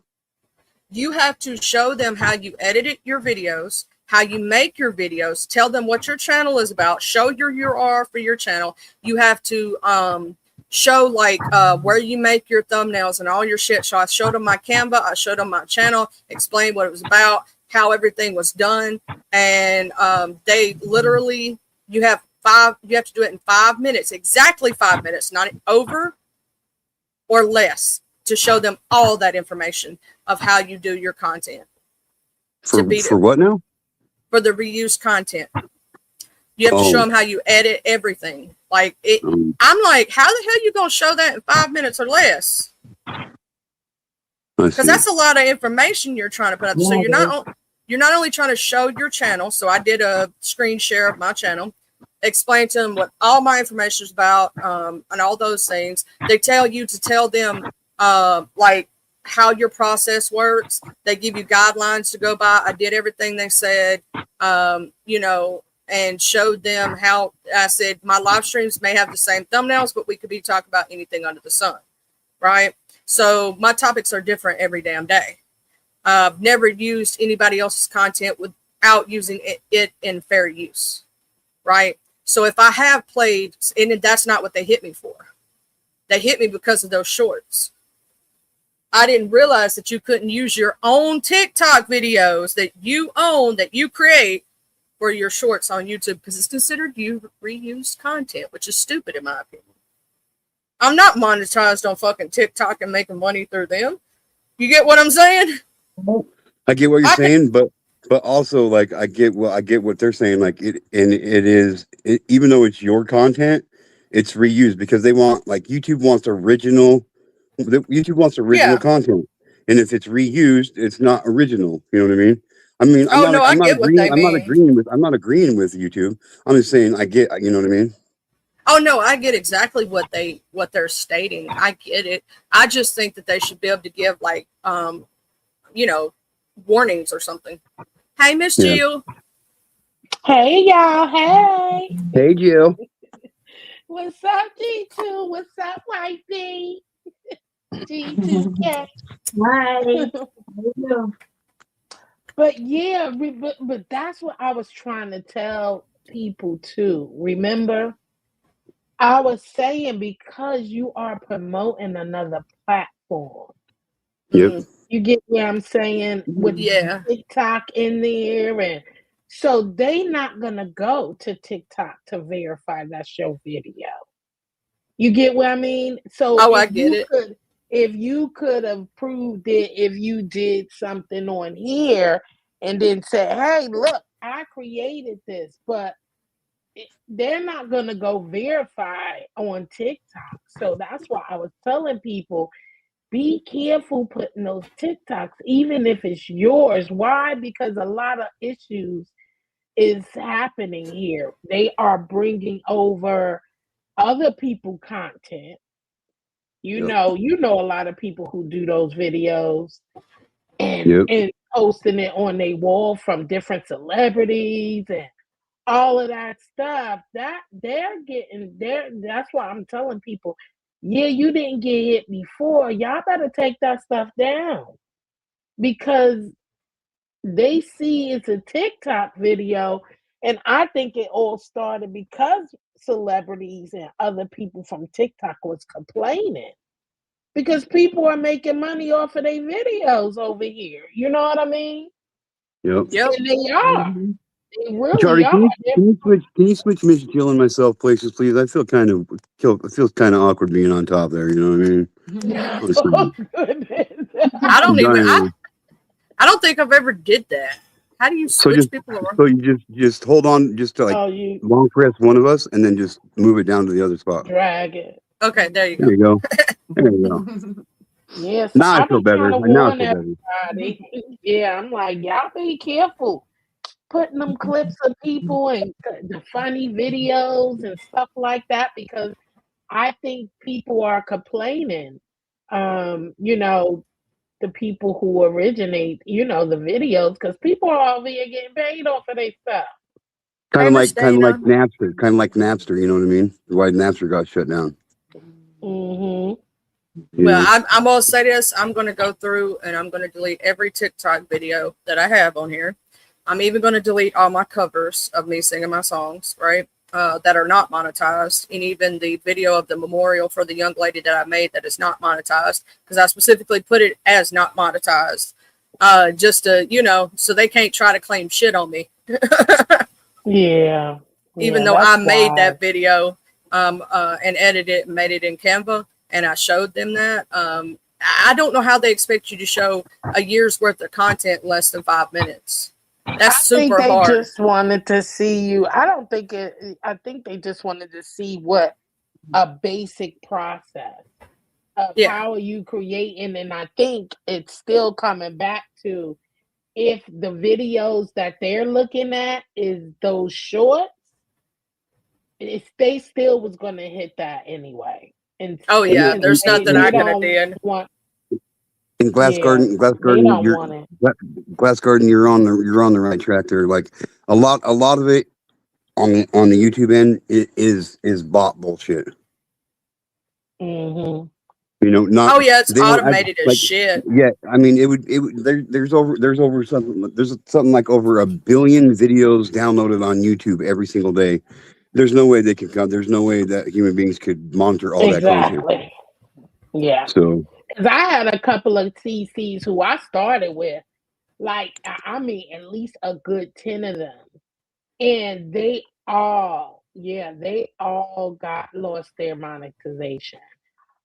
you have to show them how you edited your videos, how you make your videos, tell them what your channel is about, show your URL for your channel. You have to show where you make your thumbnails and all your shit. So I showed them my Canva, I showed them my channel, explained what it was about, how everything was done. And they literally, you have to do it in 5 minutes, exactly 5 minutes, not over or less, to show them all that information of how you do your content. For what now? For the reused content. You have to show Oh. them how you edit everything. Like it, Um, I'm like, how the hell you gonna show that in 5 minutes or less? I Because see. that's a lot of information you're trying to put up. So Yeah, you're not only trying to show your channel. So I did a screen share of my channel, explain to them what all my information is about, and all those things. They tell you to tell them like how your process works. They give you guidelines to go by. I did everything they said, you know, and showed them how. I said my live streams may have the same thumbnails, but we could be talking about anything under the sun, right? So my topics are different every damn day. I've never used anybody else's content without using it in fair use, right? So if I have played, and that's not what they hit me for. They hit me because of those shorts. I didn't realize that you couldn't use your own TikTok videos that you own, that you create for your shorts on YouTube because it's considered reused content, which is stupid in my opinion. I'm not monetized on fucking TikTok and making money through them. You get what I'm saying? I get what you're I can- saying, but also like I get what they're saying. Like even though it's your content, it's reused because they want like YouTube wants original Yeah. content, and if it's reused, it's not original. You know what I mean? Oh, no, I get what they I'm not mean. agreeing with YouTube. I'm just saying I get. You know what I mean? Oh no, I get exactly what they're stating. I get it. I just think that they should be able to give like you know, warnings or something. Hey, Miss Yeah. Jill. Hey y'all, hey. Hey, Jill. What's up, G2? What's up, wifey? G2K. Hi. Hello. But yeah, but that's what I was trying to tell people too. Remember? I was saying because you are promoting another platform. Yep. Mm, You get what I'm saying? With yeah. TikTok in there, and so they not gonna go to TikTok to verify that's your video. You get what I mean? So Oh, I get it. if you could have proved it if you did something on here and then said, hey, look, I created this, but they're not gonna go verify on TikTok. So that's why I was telling people be careful putting those TikToks, even if it's yours. Why? Because a lot of issues is happening here. They are bringing over other people content. You Yep. know a lot of people who do those videos Yep. and posting it on their wall from different celebrities and all of that stuff. That that's why I'm telling people, yeah, you didn't get hit before. Y'all better take that stuff down because they see it's a TikTok video. And I think it all started because celebrities and other people from TikTok was complaining because people are making money off of their videos over here. You know what I mean? Yep. Yep. And they are. Mhm. They really Charlie, are. can you switch Miss Jill and myself places, please? I feel it feels kind of awkward being on top there. You know what I mean? Oh, goodness. I don't even. Dying. I don't think I've ever did that. How do you So switch just people around? so you just hold on, just to like Oh, you long press one of us, and then just move it down to the other spot. drag it. Okay, there you There go. you go. There you go. Yeah, so Now I I feel be better. trying to Now I warn feel better. everybody. Yeah, I'm like, y'all be careful putting them clips of people and the funny videos and stuff like that because I think people are complaining. You know, the people who originate, you know, the videos because people are over here getting paid off of their stuff. Hey, Miss Kind of like Dana. Napster. You know what I mean? Why Napster got shut down. Mm-hmm. Well, Yeah. I'm gonna say this. I'm gonna go through and I'm gonna delete every TikTok video that I have on here. I'm even gonna delete all my covers of me singing my songs, right? That are not monetized, and even the video of the memorial for the young lady that I made that is not monetized because I specifically put it as not monetized, just to so they can't try to claim shit on me. Yeah. Even Yeah, though I that's made why. that video and edited it and made it in Canva and I showed them that. I don't know how they expect you to show a year's worth of content in less than 5 minutes. That's I think super they hard. just wanted to see you. I don't think it. I think they just wanted to see what a basic process of Yeah. how are you creating, and I think it's still coming back to if the videos that they're looking at is those shorts, they still was going to hit that anyway. And Oh And, yeah, because there's nothing I they could have don't done. want, in Glass yeah, they Garden, don't want it. Glass Garden, you're on the right track there. Like a lot of it on the YouTube end is bot bullshit. Hmm. You know, not Oh yeah, it's they don't act automated as like shit. yeah. I mean, it would there's over something like over 1 billion videos downloaded on YouTube every single day. There's no way they can come. There's no way that human beings could monitor all that content. Exactly. Yeah. So Because I had a couple of CCs who I started with, like, I mean, at least a good 10 of them. And they all got lost their monetization.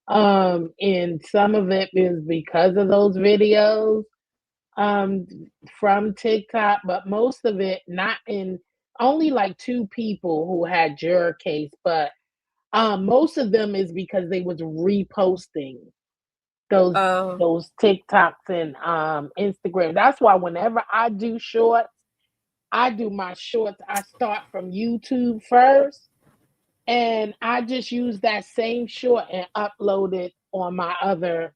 And some of it is because of those videos um from TikTok, but most of it not in only like two people who had your case, but most of them is because they was reposting those Uh, those TikToks and Instagram. That's why whenever I do shorts, I do my shorts, I start from YouTube first, and I just use that same short and upload it on my other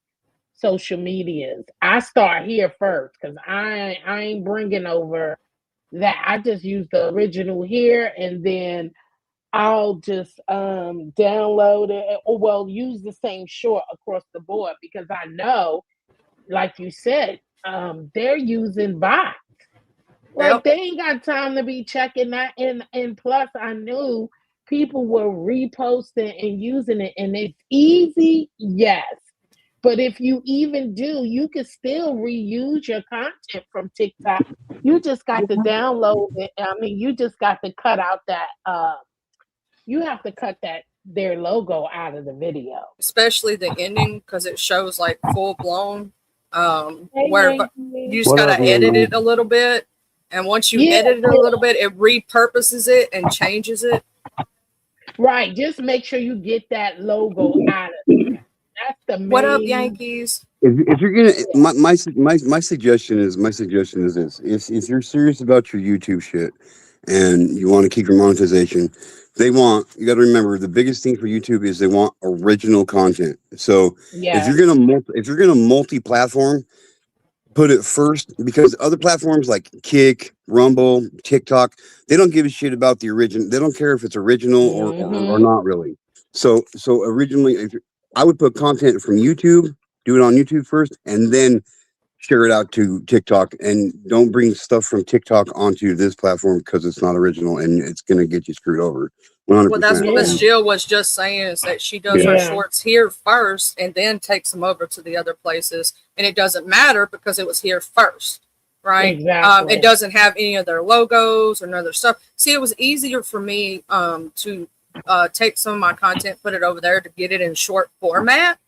social medias. I start here first because I ain't bringing over that. I just use the original here, and then I'll just download it, or well, use the same short across the board because I know, like you said, they're using bots. Like yep. they ain't got time to be checking that. And plus, I knew people were reposting and using it, and it's easy, yes. But if you even do, you can still reuse your content from TikTok. You just got to download it. I mean, you just got to cut out that. You have to cut that their logo out of the video. Especially the ending because it shows like full blown. Hey, Where Yankee. you just what gotta up, edit man? it a little bit, and once you Yeah, edit it a little bit, it repurposes it and changes it. right. Just make sure you get that logo out of there. That's the What up, main. Yankees? If you're gonna my suggestion is this: if you're serious about your YouTube shit and you want to keep your monetization, you got to remember the biggest thing for YouTube is they want original content. So Yeah. if you're gonna multi-platform, put it first because other platforms like Kick, Rumble, TikTok, they don't give a shit about the original. They don't care if it's original or Hmm. not really. So originally, I would put content from YouTube, do it on YouTube first, and then share it out to TikTok. And don't bring stuff from TikTok onto this platform because it's not original and it's gonna get you screwed over. Well, that's 100%. what Miss Yeah. Jill was just saying is that she does her Yeah. Yeah. shorts here first and then takes them over to the other places, and it doesn't matter because it was here first, right? Exactly. It doesn't have any of their logos or none of their stuff. See, it was easier for me to take some of my content, put it over there to get it in short format,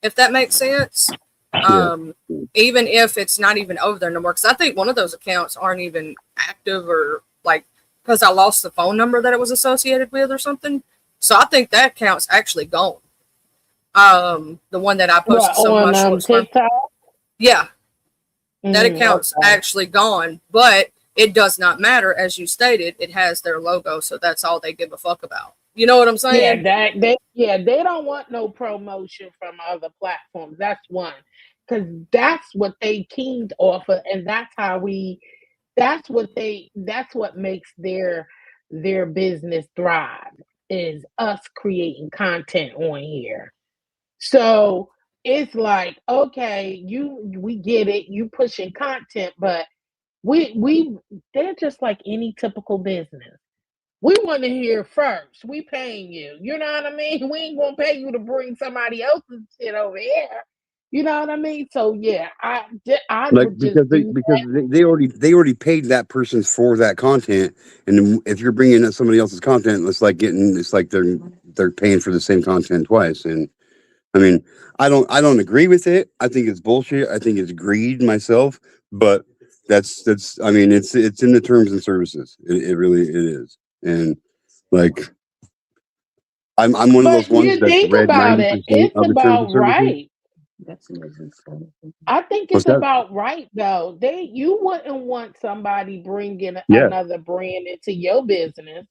if that makes sense. Yeah. Even if it's not even over there no more, because I think one of those accounts aren't even active or like because I lost the phone number that it was associated with or something. So I think that account's actually gone. The one that I posted What, some of on my shorts from. TikTok? Yeah, that account's Okay. actually gone, but it does not matter. As you stated, it has their logo, so that's all they give a fuck about. You know what I'm Yeah, saying? they don't want no promotion from other platforms. That's one. Because that's what they keyed off of, and that's what makes their business thrive is us creating content on here. So it's like, okay, we get it, you pushing content, but we they're just like any typical business. We want to hear first. We paying you. You know what I mean? We ain't gonna pay you to bring somebody else's shit over here. You know what I mean? So yeah, I Like would just do because they already paid that person for that content, and then if you're bringing in somebody else's content, it's like they're paying for the same content twice. And I mean, I don't agree with it. I think it's bullshit. I think it's greed myself. But that's. I mean, it's in the terms and services. It really it is, and like I'm one of those But ones you that's think read about it, 90% it's of the terms and about services. right. That's amazing stuff. I think What's it's that? about right though. You wouldn't want somebody bringing Yeah. another brand into your business.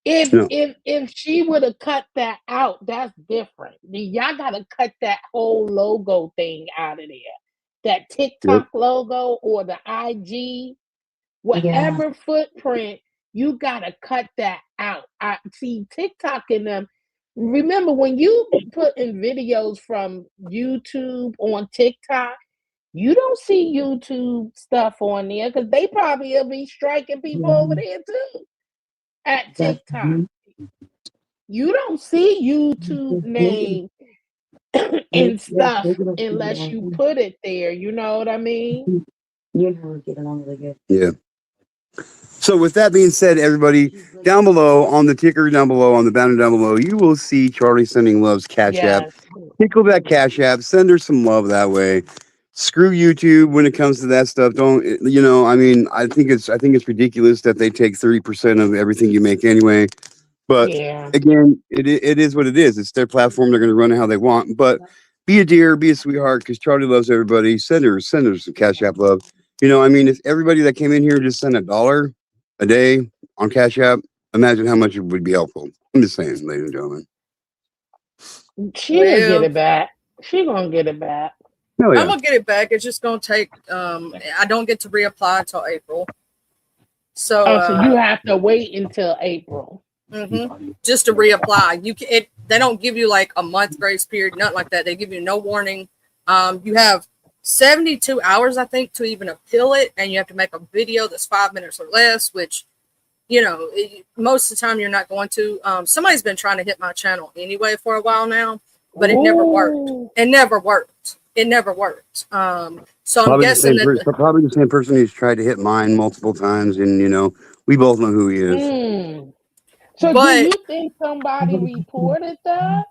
If No. if she would have cut that out, that's different. Y'all gotta cut that whole logo thing out of there. That Yep. TikTok logo or the IG, Yeah. whatever footprint, you gotta cut that out. I see TikTok in them. Remember when you put in videos from YouTube on TikTok, you don't see YouTube stuff on there because they probably will be striking people over there too at TikTok. You don't see YouTube name and stuff unless you put it there. You know what I mean? You and her would get along really good. Yeah. So with that being said, everybody down below on the ticker down below on the banner down below, you will see Charlie Sending Love's Cash App. Yes. Tickle that Cash App. Send her some love that way. Screw YouTube when it comes to that stuff. Don't I mean, I think it's ridiculous that they take 30% of everything you make anyway. But Yeah. again, it is what it is. It's their platform. They're going to run it how they want. But be a dear, be a sweetheart, because Charlie loves everybody. Send her some Cash App love. I mean, if everybody that came in here just sent $1 a day on Cash App, imagine how much it would be helpful. I'm just saying, ladies and gentlemen. She gonna get Well, it back. She gonna get it back. Oh, yeah. I'm gonna get it back. It's just gonna take. I don't get to reapply until April. So, So you have to wait until April. just to reapply. They don't give you like a month grace period, nothing like that. They give you no warning. You have 72 hours, I think, to even appeal it, and you have to make a video that's 5 minutes or less, which, most of the time you're not going to. Somebody's been trying to hit my channel anyway for a while now, but it never worked. It never worked. So I'm guessing that probably the same person who's tried to hit mine multiple times, and we both know who he is. So But- do you think somebody reported that?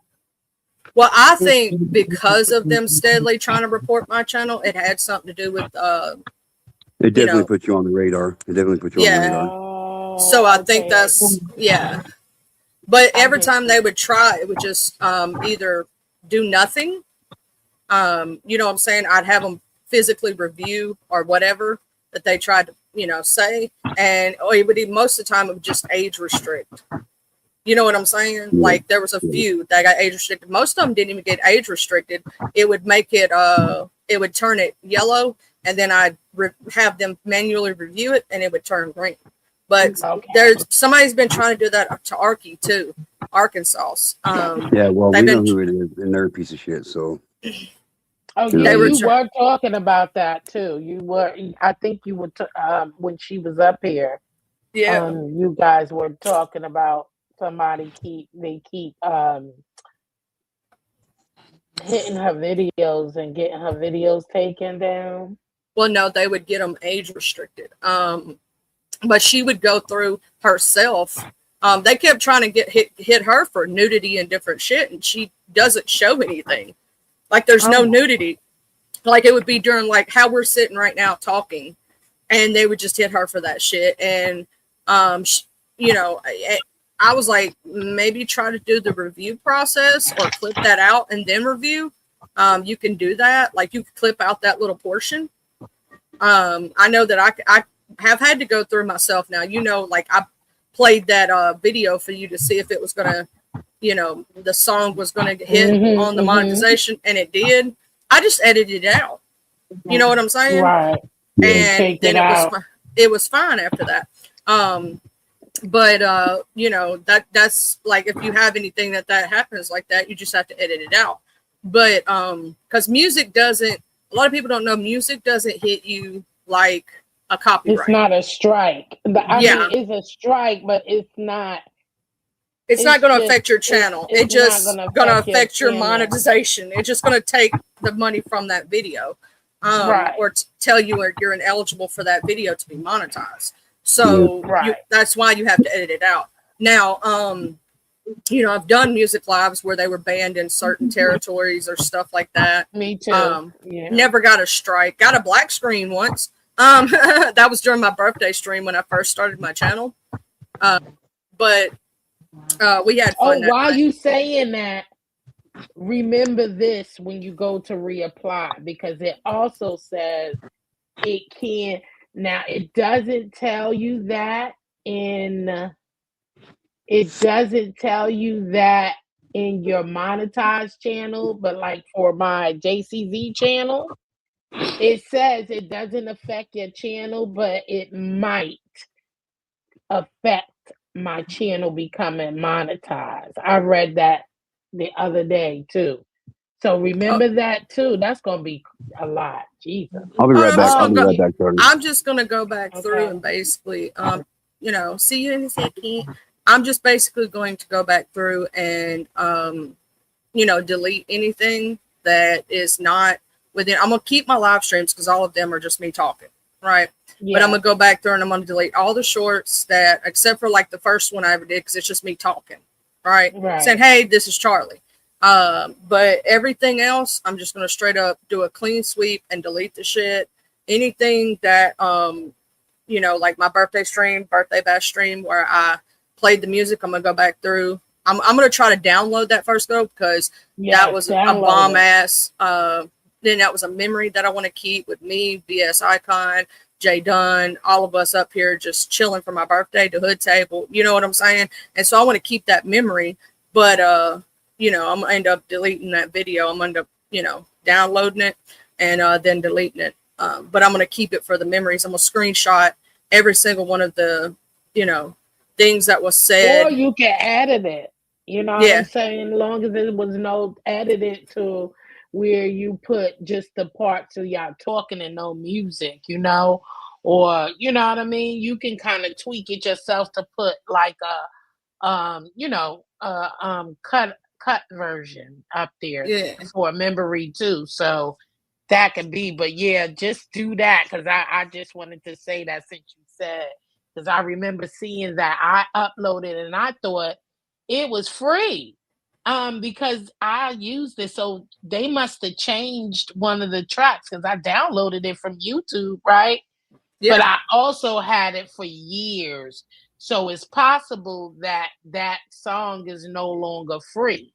Well, I think because of them steadily trying to report my channel, it had something to do with It definitely put you on the radar. It definitely put you on the radar. Oh, so I think okay. that's But every time they would try, it would just either do nothing. You know what I'm saying? I'd have them physically review or whatever that they tried to, say. And it would most of the time it would just age restrict. You know what I'm saying? Like there was a few that got age restricted. Most of them didn't even get age restricted. It would make it, it would turn it yellow, and then I'd have them manually review it, and it would turn green. But somebody's been trying to do that to Arky too, Arkansas. Yeah, well, we know who it is, and they're a piece of shit. So. Oh yeah, you were talking about that too. You were, I think you were when she was up here. Yeah, you guys were talking about somebody keep hitting her videos and getting her videos taken down. Well, no, they would get them age restricted. But she would go through herself. They kept trying to hit her for nudity and different shit, and she doesn't show anything. Like there's no nudity. Like it would be during like how we're sitting right now talking, and they would just hit her for that shit. And I was like, maybe try to do the review process or clip that out and then review. You can do that. Like you could clip out that little portion. I know that I have had to go through myself now. Like I played that video for you to see if it was going to, the song was going to hit on the monetization, and it did. I just edited it out. You know what I'm saying? Right. And then it was fine after that. But that's like if you have anything that happens like that, you just have to edit it out. But because music doesn't, a lot of people don't know music doesn't hit you like a copyright. It's not a strike. I mean, it's a strike, but it's not. It's not going to affect your channel. It's just going to affect your monetization. It's just going to take the money from that video, or tell you you're ineligible for that video to be monetized. So that's why you have to edit it out. Now, I've done music lives where they were banned in certain territories or stuff like that. Me too. Never got a strike. Got a black screen once, That was during my birthday stream when I first started my channel. But we had Oh, fun that while night. you saying that, remember this when you go to reapply, because it also says it can. Now it doesn't tell you that in your monetized channel, but like for my JCZ channel, it says it doesn't affect your channel, but it might affect my channel becoming monetized. I read that the other day too. So remember that too. That's gonna be a lot. Jesus. I'll be Oh, right no, back. just I'll gonna be go. right back, Jordan. I'm just gonna go back through Okay. and basically, see you in a second. I'm just basically going to go back through and, delete anything that is not within. I'm gonna keep my live streams because all of them are just me talking, right? But I'm Yeah. gonna go back through and I'm gonna delete all the shorts that, except for like the first one I ever did, because it's just me talking, right? Saying, Right. "Hey, this is Charlie." But everything else, I'm just gonna straight up do a clean sweep and delete the shit. Anything that, like my birthday bash stream where I played the music, I'm gonna go back through. I'm gonna try to download that first though, because that Yes, was a download bomb it. ass. Then that was a memory that I want to keep with me, BS Icon, Jay Dunn, all of us up here just chilling for my birthday, the hood table. You know what I'm saying? And so I want to keep that memory, but I'm gonna end up deleting that video. I'm gonna end up, downloading it and then deleting it. But I'm gonna keep it for the memories. I'm gonna screenshot every single one of the, things that was Or said. you can edit it. You know what I'm Yeah, saying? As long as it was no edited to where you put just the parts of y'all talking and no music, or you know what I mean? You can kind of tweak it yourself to put like cut version up there yeah. for memory too. So that could be, but yeah, just do that because I just wanted to say that since you said, because I remember seeing that I uploaded and I thought it was free. Because I used it, so they must have changed one of the tracks because I downloaded it from YouTube, right? But Yeah, I also had it for years. So it's possible that that song is no longer free,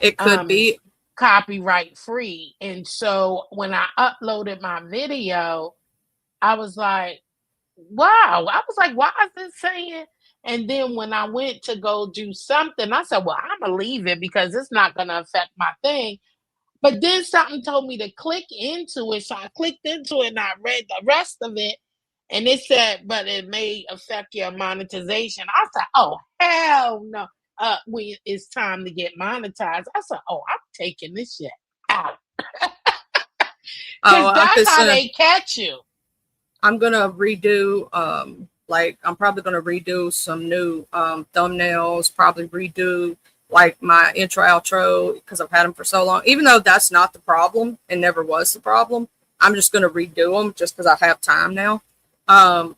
it could um, be. copyright free. And so when I uploaded my video, I was like, wow. I was like, why is this saying? And then when I went to go do something, I said, well, I'm going to leave it because it's not going to affect my thing. But then something told me to click into it. So I clicked into it and I read the rest of it. And it said, but it may affect your monetization. I said, oh, hell no. When it's time to get monetized, I said, oh, I'm taking this shit out. Oh, Because that's how they catch you. I'm gonna redo. Like I'm probably gonna redo some new thumbnails. Probably redo like my intro outro because I've had them for so long. Even though that's not the problem and never was the problem, I'm just gonna redo them just because I have time now.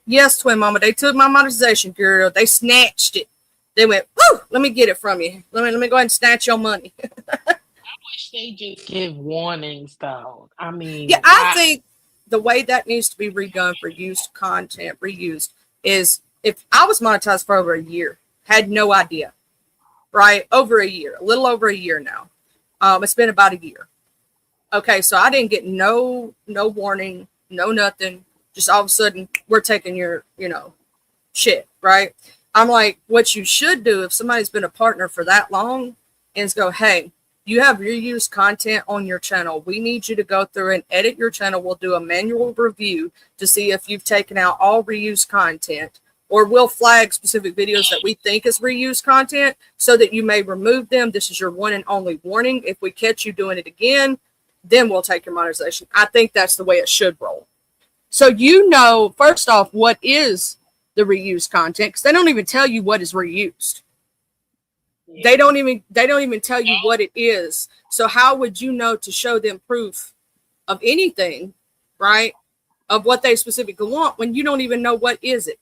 Yes, twin mama, they took my monetization, girl. They snatched it. They went, woo, let me get it from you. Let me go ahead and snatch your money. Wish they just give warnings, though. I Yeah, mean, I think the way that needs to be redone for used content, reused, is if I was monetized for over a year, had no idea, right? Over a year, a little over a year now. It's been about a year. Okay, so I didn't get no warning, no nothing. Just all of a sudden, we're taking your, shit, right? I'm like, what you should do if somebody's been a partner for that long is go, hey, you have reused content on your channel. We need you to go through and edit your channel. We'll do a manual review to see if you've taken out all reused content, or we'll flag specific videos that we think is reused content so that you may remove them. This is your one and only warning. If we catch you doing it again, then we'll take your monetization. I think that's the way it should roll. So first off, what is the reused content, because they don't even tell you what is reused. They don't even tell you what it is. So how would you know to show them proof of anything, right? Of what they specifically want when you don't even know what is it.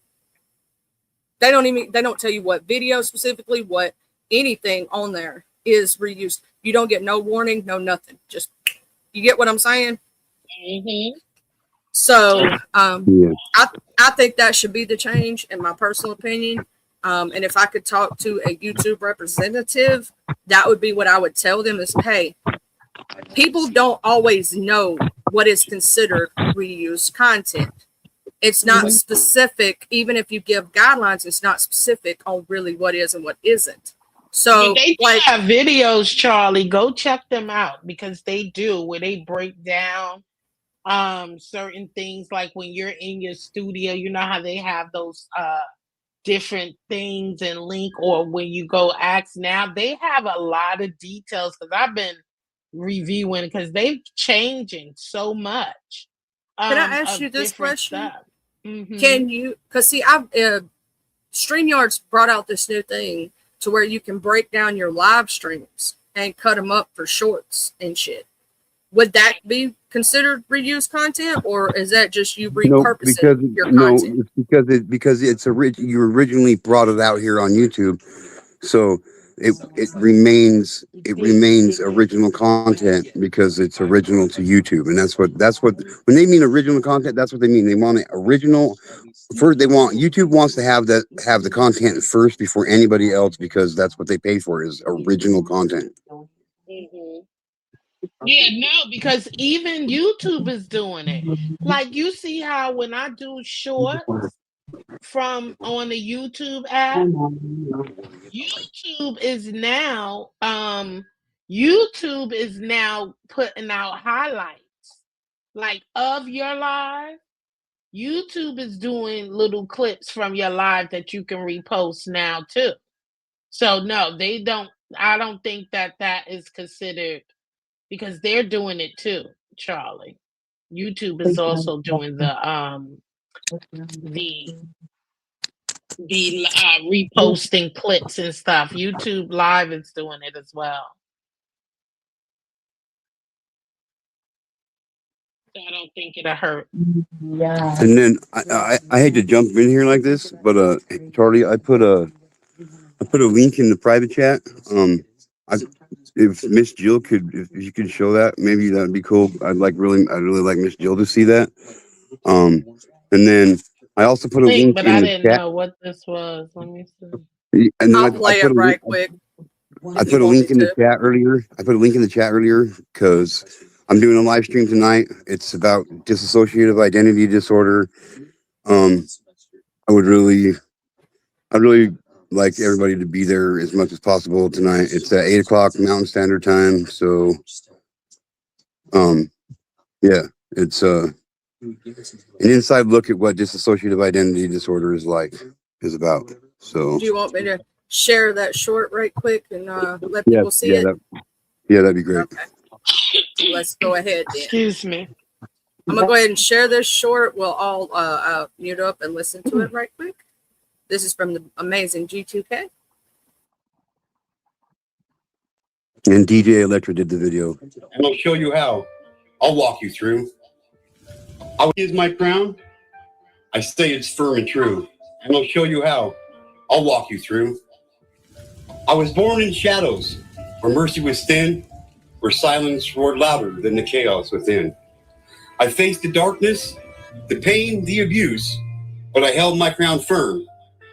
They don't tell you what video specifically, what anything on there is reused. You don't get no warning, no nothing. Just, you get what I'm saying? mm-hmm. So Yeah. I think that should be the change, in my personal opinion. And if I could talk to a YouTube representative, that would be what I would tell them is, hey, people don't always know what is considered reused content. It's not specific. Even if you give guidelines, it's not specific on really what is and what isn't. So, They do like, have videos, Charlie. Go check them out because they do where they break down certain things, like when you're in your studio, you know how they have those different things and link, or when you go ask now, they have a lot of details because I've been reviewing because they're changing so much. can I ask Of you this different question? stuff. Mhm. Can you, because see, I've StreamYard's brought out this new thing to where you can break down your live streams and cut them up for shorts and shit. Would that be considered reused content, or is that just you No, repurposing because your no, content? it's because it's you originally brought it out here on YouTube, so it remains original content because it's original to YouTube, and that's what when they mean original content, that's what they mean. They want it original. First, YouTube wants to have the content first before anybody else, because that's what they pay for, is original content. Mhm. Yeah, no, because even YouTube is doing it. Like you see how when I do shorts from on the YouTube app, YouTube is now putting out highlights like of your live. YouTube is doing little clips from your live that you can repost now too. So no, they don't. I don't think that is considered because they're doing it too, Charlie. YouTube is also doing the reposting clips and stuff. YouTube Live is doing it as well. So I don't think it'll hurt. Yeah. And then I hate to jump in here like this, but Charlie, I put a link in the private chat. If Miss Jill if you could show that, maybe that'd be cool. I'd really like Miss Jill to see that. And then I also put a link but in I the didn't chat. know what this was. Let me see. And then I'll play it right quick. I put a link in the chat earlier. Because I'm doing a live stream tonight. It's about dissociative identity disorder. I'd really like everybody to be there as much as possible tonight. It's at 8:00 Mountain Standard Time. So, yeah, it's an inside look at what dissociative identity disorder is about. So, Do you want me to share that short right quick and let people see it? That'd be great. Okay. Let's go ahead then. Excuse me. I'm gonna go ahead and share this short. We'll all mute up and listen to it right quick. This is from the amazing G2K. And DJ Electra did the video. And I'll show you how. I'll walk you through. I will use my crown. I say it's firm and true. And I'll show you how. I'll walk you through. I was born in shadows, where mercy was thin, where silence roared louder than the chaos within. I faced the darkness, the pain, the abuse, but I held my crown firm.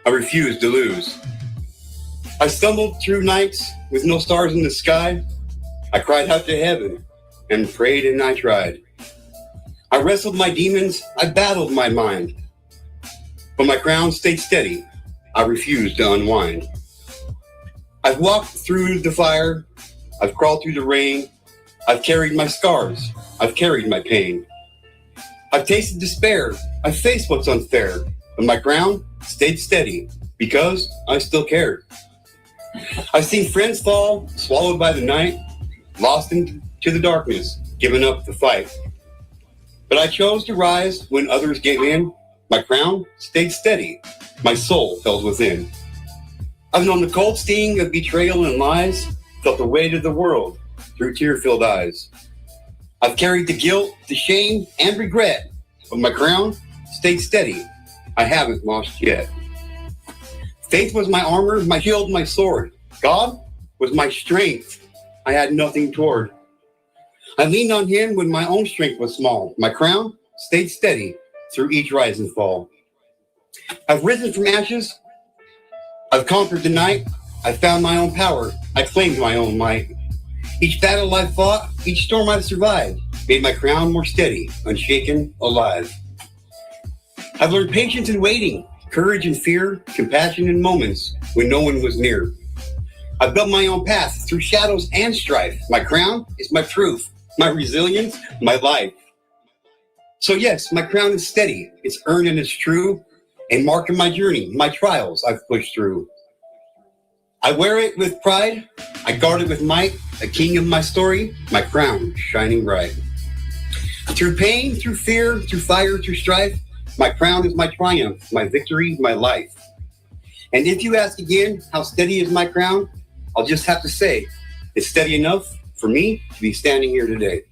I refused to lose. I stumbled through nights with no stars in the sky. I cried out to heaven and prayed and I tried. I wrestled my demons, I battled my mind. But my crown stayed steady. I refused to unwind. I've walked through the fire. I've crawled through the rain. I've carried my scars. I've carried my pain. I've tasted despair. I've faced what's unfair. But my crown stayed steady because I still cared. I've seen friends fall, swallowed by the night, lost into the darkness, giving up the fight. But I chose to rise when others gave in. My crown stayed steady. My soul felt within. I've known the cold sting of betrayal and lies, felt the weight of the world through tear-filled eyes. I've carried the guilt, the shame, and regret, but my crown stayed steady. I haven't lost yet. Faith was my armor, my shield, my sword. God was my strength. I had nothing toward. I leaned on him when my own strength was small. My crown stayed steady through each rise and fall. I've risen from ashes. I've conquered the night. I found my own power. I claimed my own might. Each battle I've fought, each storm I've survived, made my crown more steady, unshaken, alive. I've learned patience in waiting, courage in fear, compassion in moments when no one was near. I've built my own path through shadows and strife. My crown is my truth, my resilience, my life. So yes, my crown is steady, it's earned and it's true, and marking my journey, my trials I've pushed through. I wear it with pride, I guard it with might, a king of my story, my crown shining bright. Through pain, through fear, through fire, through strife, my crown is my triumph, my victory, my life. And if you ask again, how steady is my crown? I'll just have to say, it's steady enough for me to be standing here today.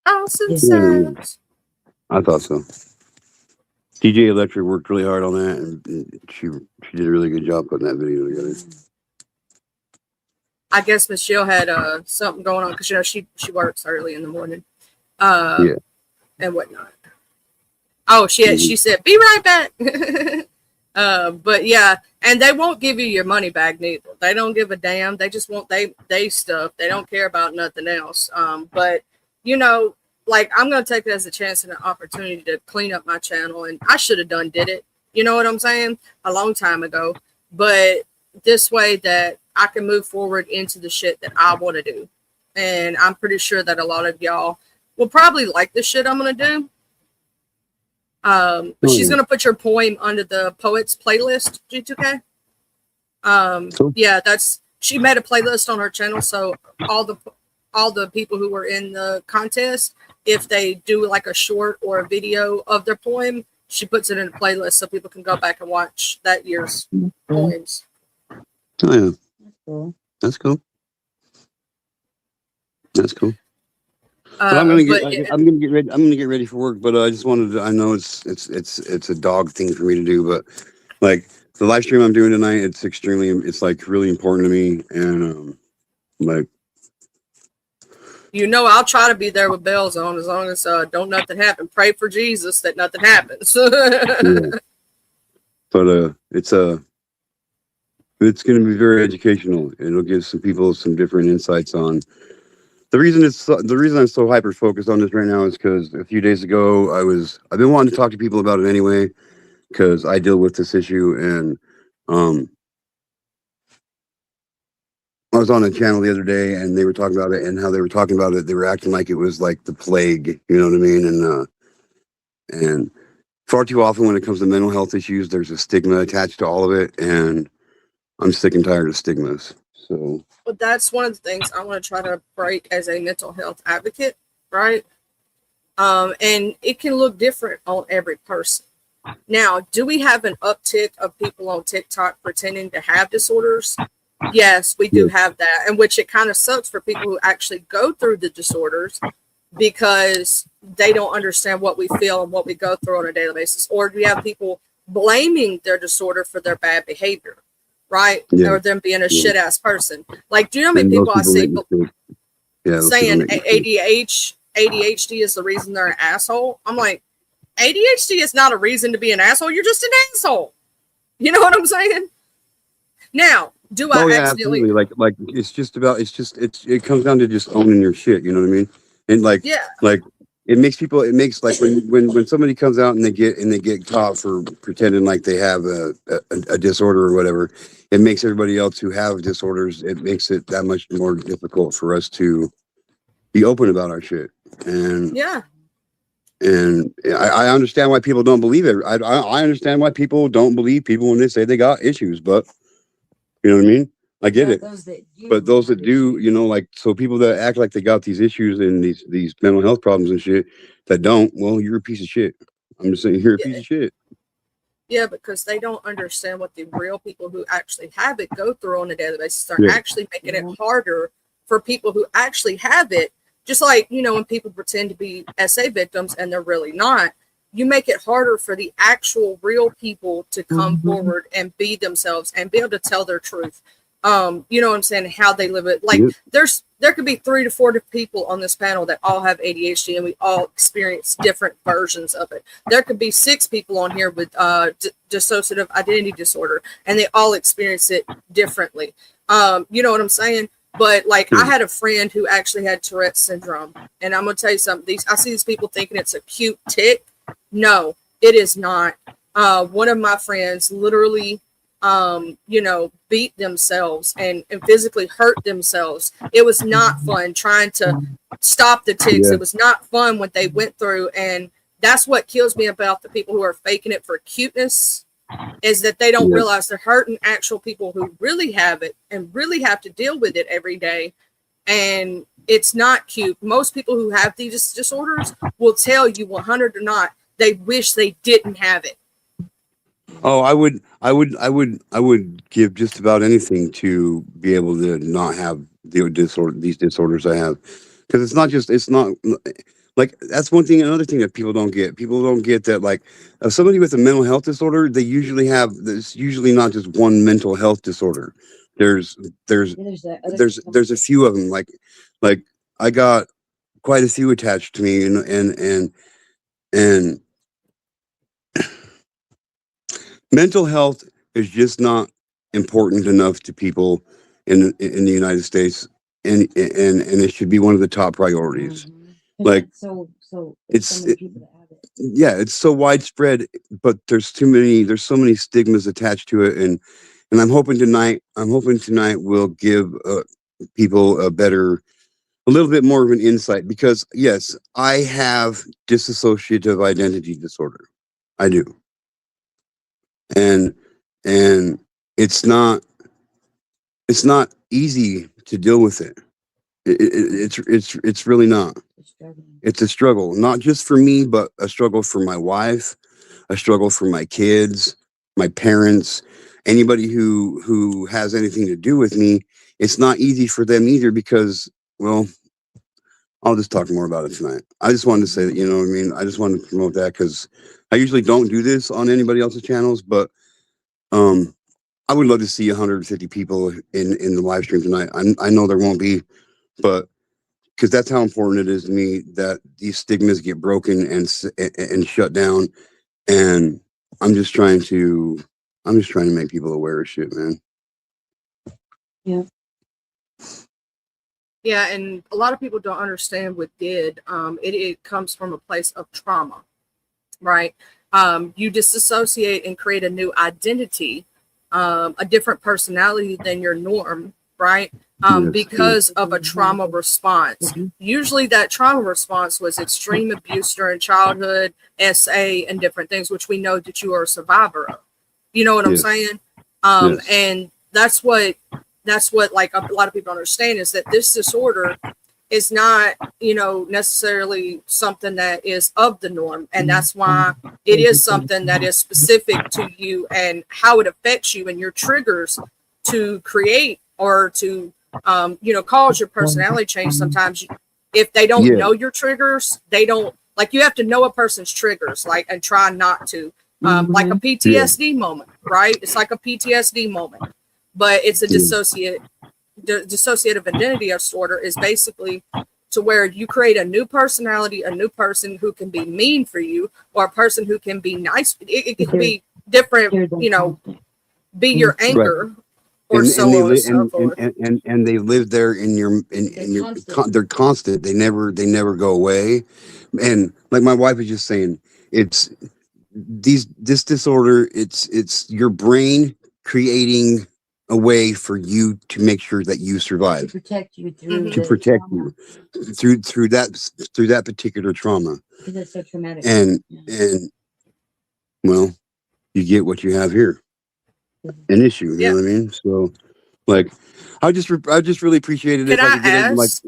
Awesome Yeah. sauce. I thought so. DJ Electric worked really hard on that, and she did a really good job putting that video together. I guess Michelle had something going on because she works early in the morning, Yeah. and whatnot. Oh, she said, "Be right back." But yeah, and they won't give you your money back neither. They don't give a damn. They just want they stuff. They don't care about nothing else. But like I'm gonna take it as a chance and an opportunity to clean up my channel, and I should have did it. You know what I'm saying? A long time ago. But this way that I can move forward into the shit that I want to do. And I'm pretty sure that a lot of y'all will probably like the shit I'm going to do. She's going to put your poem under the poets playlist, G2K. Cool. Yeah, she made a playlist on her channel. So all the people who were in the contest, if they do like a short or a video of their poem, she puts it in a playlist so people can go back and watch that year's poems. Oh yeah, Cool. that's cool. That's cool. But I'm gonna get ready. I'm gonna get ready for work. But I just wanted to. I know it's a dog thing for me to do, but like the live stream I'm doing tonight, it's like really important to me, and like I'll try to be there with bells on as long as don't nothing happen. Pray for Jesus that nothing happens. yeah. But it's going to be very educational. It'll give some people some different insights on the reason I'm so hyper focused on this right now is because a few days ago I've been wanting to talk to people about it anyway because I deal with this issue, and I was on a channel the other day and they were talking about it, and how they were talking about it, they were acting like it was like the plague, you know what I mean? And far too often when it comes to mental health issues, there's a stigma attached to all of it, and I'm sick and tired of stigmas. So, but that's one of the things I want to try to break as a mental health advocate, right? And it can look different on every person. Now, do we have an uptick of people on TikTok pretending to have disorders? Yes, we do have that, and which it kind of sucks for people who actually go through the disorders because they don't understand what we feel and what we go through on a daily basis. Or do we have people blaming their disorder for their bad behavior, right? Yeah. Or them being a shit ass person. Like, do you know how many people I see saying ADHD is the reason they're an asshole? I'm like, ADHD is not a reason to be an asshole. You're just an asshole. You know what I'm saying? Now, do I accidentally? Absolutely. Like it comes down to just owning your shit. You know what I mean? And like it makes like when somebody comes out and they get caught for pretending like they have a disorder or whatever, it makes everybody else who have disorders, it makes it that much more difficult for us to be open about our shit. And and I understand why people don't believe it. I understand why people don't believe people when they say they got issues, but you know what I mean? I get it. But those that do, you know, like, so people that act like they got these issues and these mental health problems and shit that don't, well, you're a piece of shit. I'm just saying, you're a piece of shit. Yeah, because they don't understand what the real people who actually have it go through on a daily basis. They're actually making it harder for people who actually have it. Just like, you know, when people pretend to be SA victims and they're really not, you make it harder for the actual real people to come forward and be themselves and be able to tell their truth. You know what I'm saying? How they live it. Like Yep. there could be 3 to 4 people on this panel that all have ADHD and we all experience different versions of it. There could be 6 people on here with dissociative identity disorder and they all experience it differently. You know what I'm saying? But like I had a friend who actually had Tourette's syndrome, and I'm gonna tell you something. I see these people thinking it's a cute tic. No, it is not. One of my friends literally, you know, beat themselves and physically hurt themselves. It was not fun trying to stop the tics. Yeah. It was not fun what they went through, and that's what kills me about the people who are faking it for cuteness. Is that they don't Yeah. realize they're hurting actual people who really have it and really have to deal with it every day. And it's not cute. Most people who have these disorders will tell you 100 or not, they wish they didn't have it. Oh, I would give just about anything to be able to not have these disorders I have, because it's not like that's one thing. Another thing that people don't get that like somebody with a mental health disorder, there's usually not just one mental health disorder. There's a few of them. Like I got quite a few attached to me, and mental health is just not important enough to people in the United States, and it should be one of the top priorities. Like, so it's- so many people that have it. Yeah, it's so widespread, but there's so many stigmas attached to it, and I'm hoping tonight will give people a little bit more of an insight, because yes, I have dissociative identity disorder. I do. And it's not easy to deal with it. It's really not. It's struggling. It's a struggle, not just for me, but a struggle for my wife, a struggle for my kids, my parents, anybody who has anything to do with me. It's not easy for them either, because, well, I'll just talk more about it tonight. I just wanted to say that, you know what I mean? I just wanted to promote that, because I usually don't do this on anybody else's channels, but I would love to see 150 people in the live stream tonight. I know there won't be, but because that's how important it is to me that these stigmas get broken and shut down. And I'm just trying to make people aware of shit, man. Yeah, and a lot of people don't understand what did. It comes from a place of trauma, right? You disassociate and create a new identity, a different personality than your norm, right? Yes, Because of a trauma response. Usually that trauma response was extreme abuse during childhood, SA, and different things, which we know that you are a survivor of. You know what I'm Yes. saying? Yes. And that's what like a lot of people understand, is that this disorder is not, you know, necessarily something that is of the norm. And that's why it is something that is specific to you and how it affects you and your triggers to create or to, you know, cause your personality change. Sometimes if they don't Yeah. know your triggers, they don't, like, you have to know a person's triggers, like, and try not to, like a PTSD moment, right? It's like a PTSD moment, but it's a dissociative identity disorder is basically to where you create a new personality, a new person who can be mean for you, or a person who can be nice. It can be different, you know, be your anchor, or And so they on and so live forth. and they live there in your they're constant. They never go away. And like my wife was just saying, it's this disorder, it's your brain creating a way for you to make sure that you To survive, protect you through to the protect trauma, you through that particular trauma. because it's so traumatic. And Yeah. well, you get what you have here, an issue. You Yeah. know what I mean? So, like, I just really appreciated it. Can If I could get in, like, ask?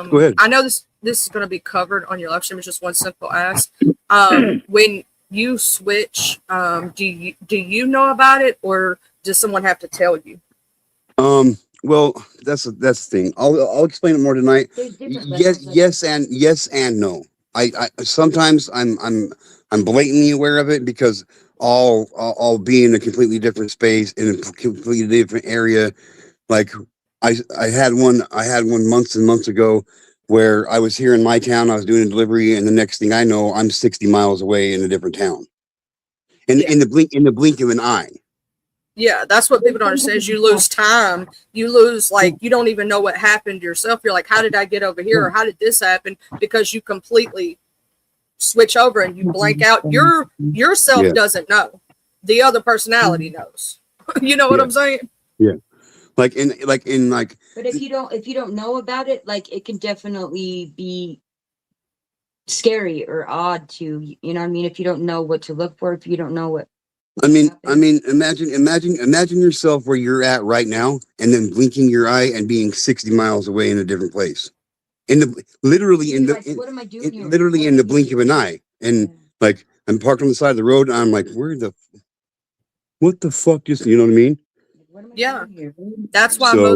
go ahead. I know this is going to be covered on your live stream. It's just one simple ask. When you switch, do you know about it, or does someone have to tell you? Well, that's the thing. I'll explain it more tonight. There's different Yes, levels of- yes, and no. I sometimes I'm I'm blatantly aware of it because I'll be in a completely different space in a completely different area. Like I had one months and months ago where I was here in my town, I was doing a delivery, and the next thing I know, I'm 60 miles away in a different town. Yeah. In the blink of an eye. Yeah, that's what people don't understand is you lose time. You lose, like, you don't even know what happened yourself. You're like, how did I get over here? Or how did this happen? Because you completely switch over and you blank out. Yourself Yeah. doesn't know. The other personality knows. You know what Yeah. I'm saying? Yeah. But if you don't know about it, like it can definitely be scary or odd to, you know what I mean? If you don't know what to look for, if you don't know what. imagine yourself where you're at right now and then blinking your eye and being 60 miles away in a different place. Literally in What am I doing here? literally in the blink of an eye. And like, I'm parked on the side of the road and I'm like, what the fuck just, you know what I mean? What am I Yeah. doing here? That's why So-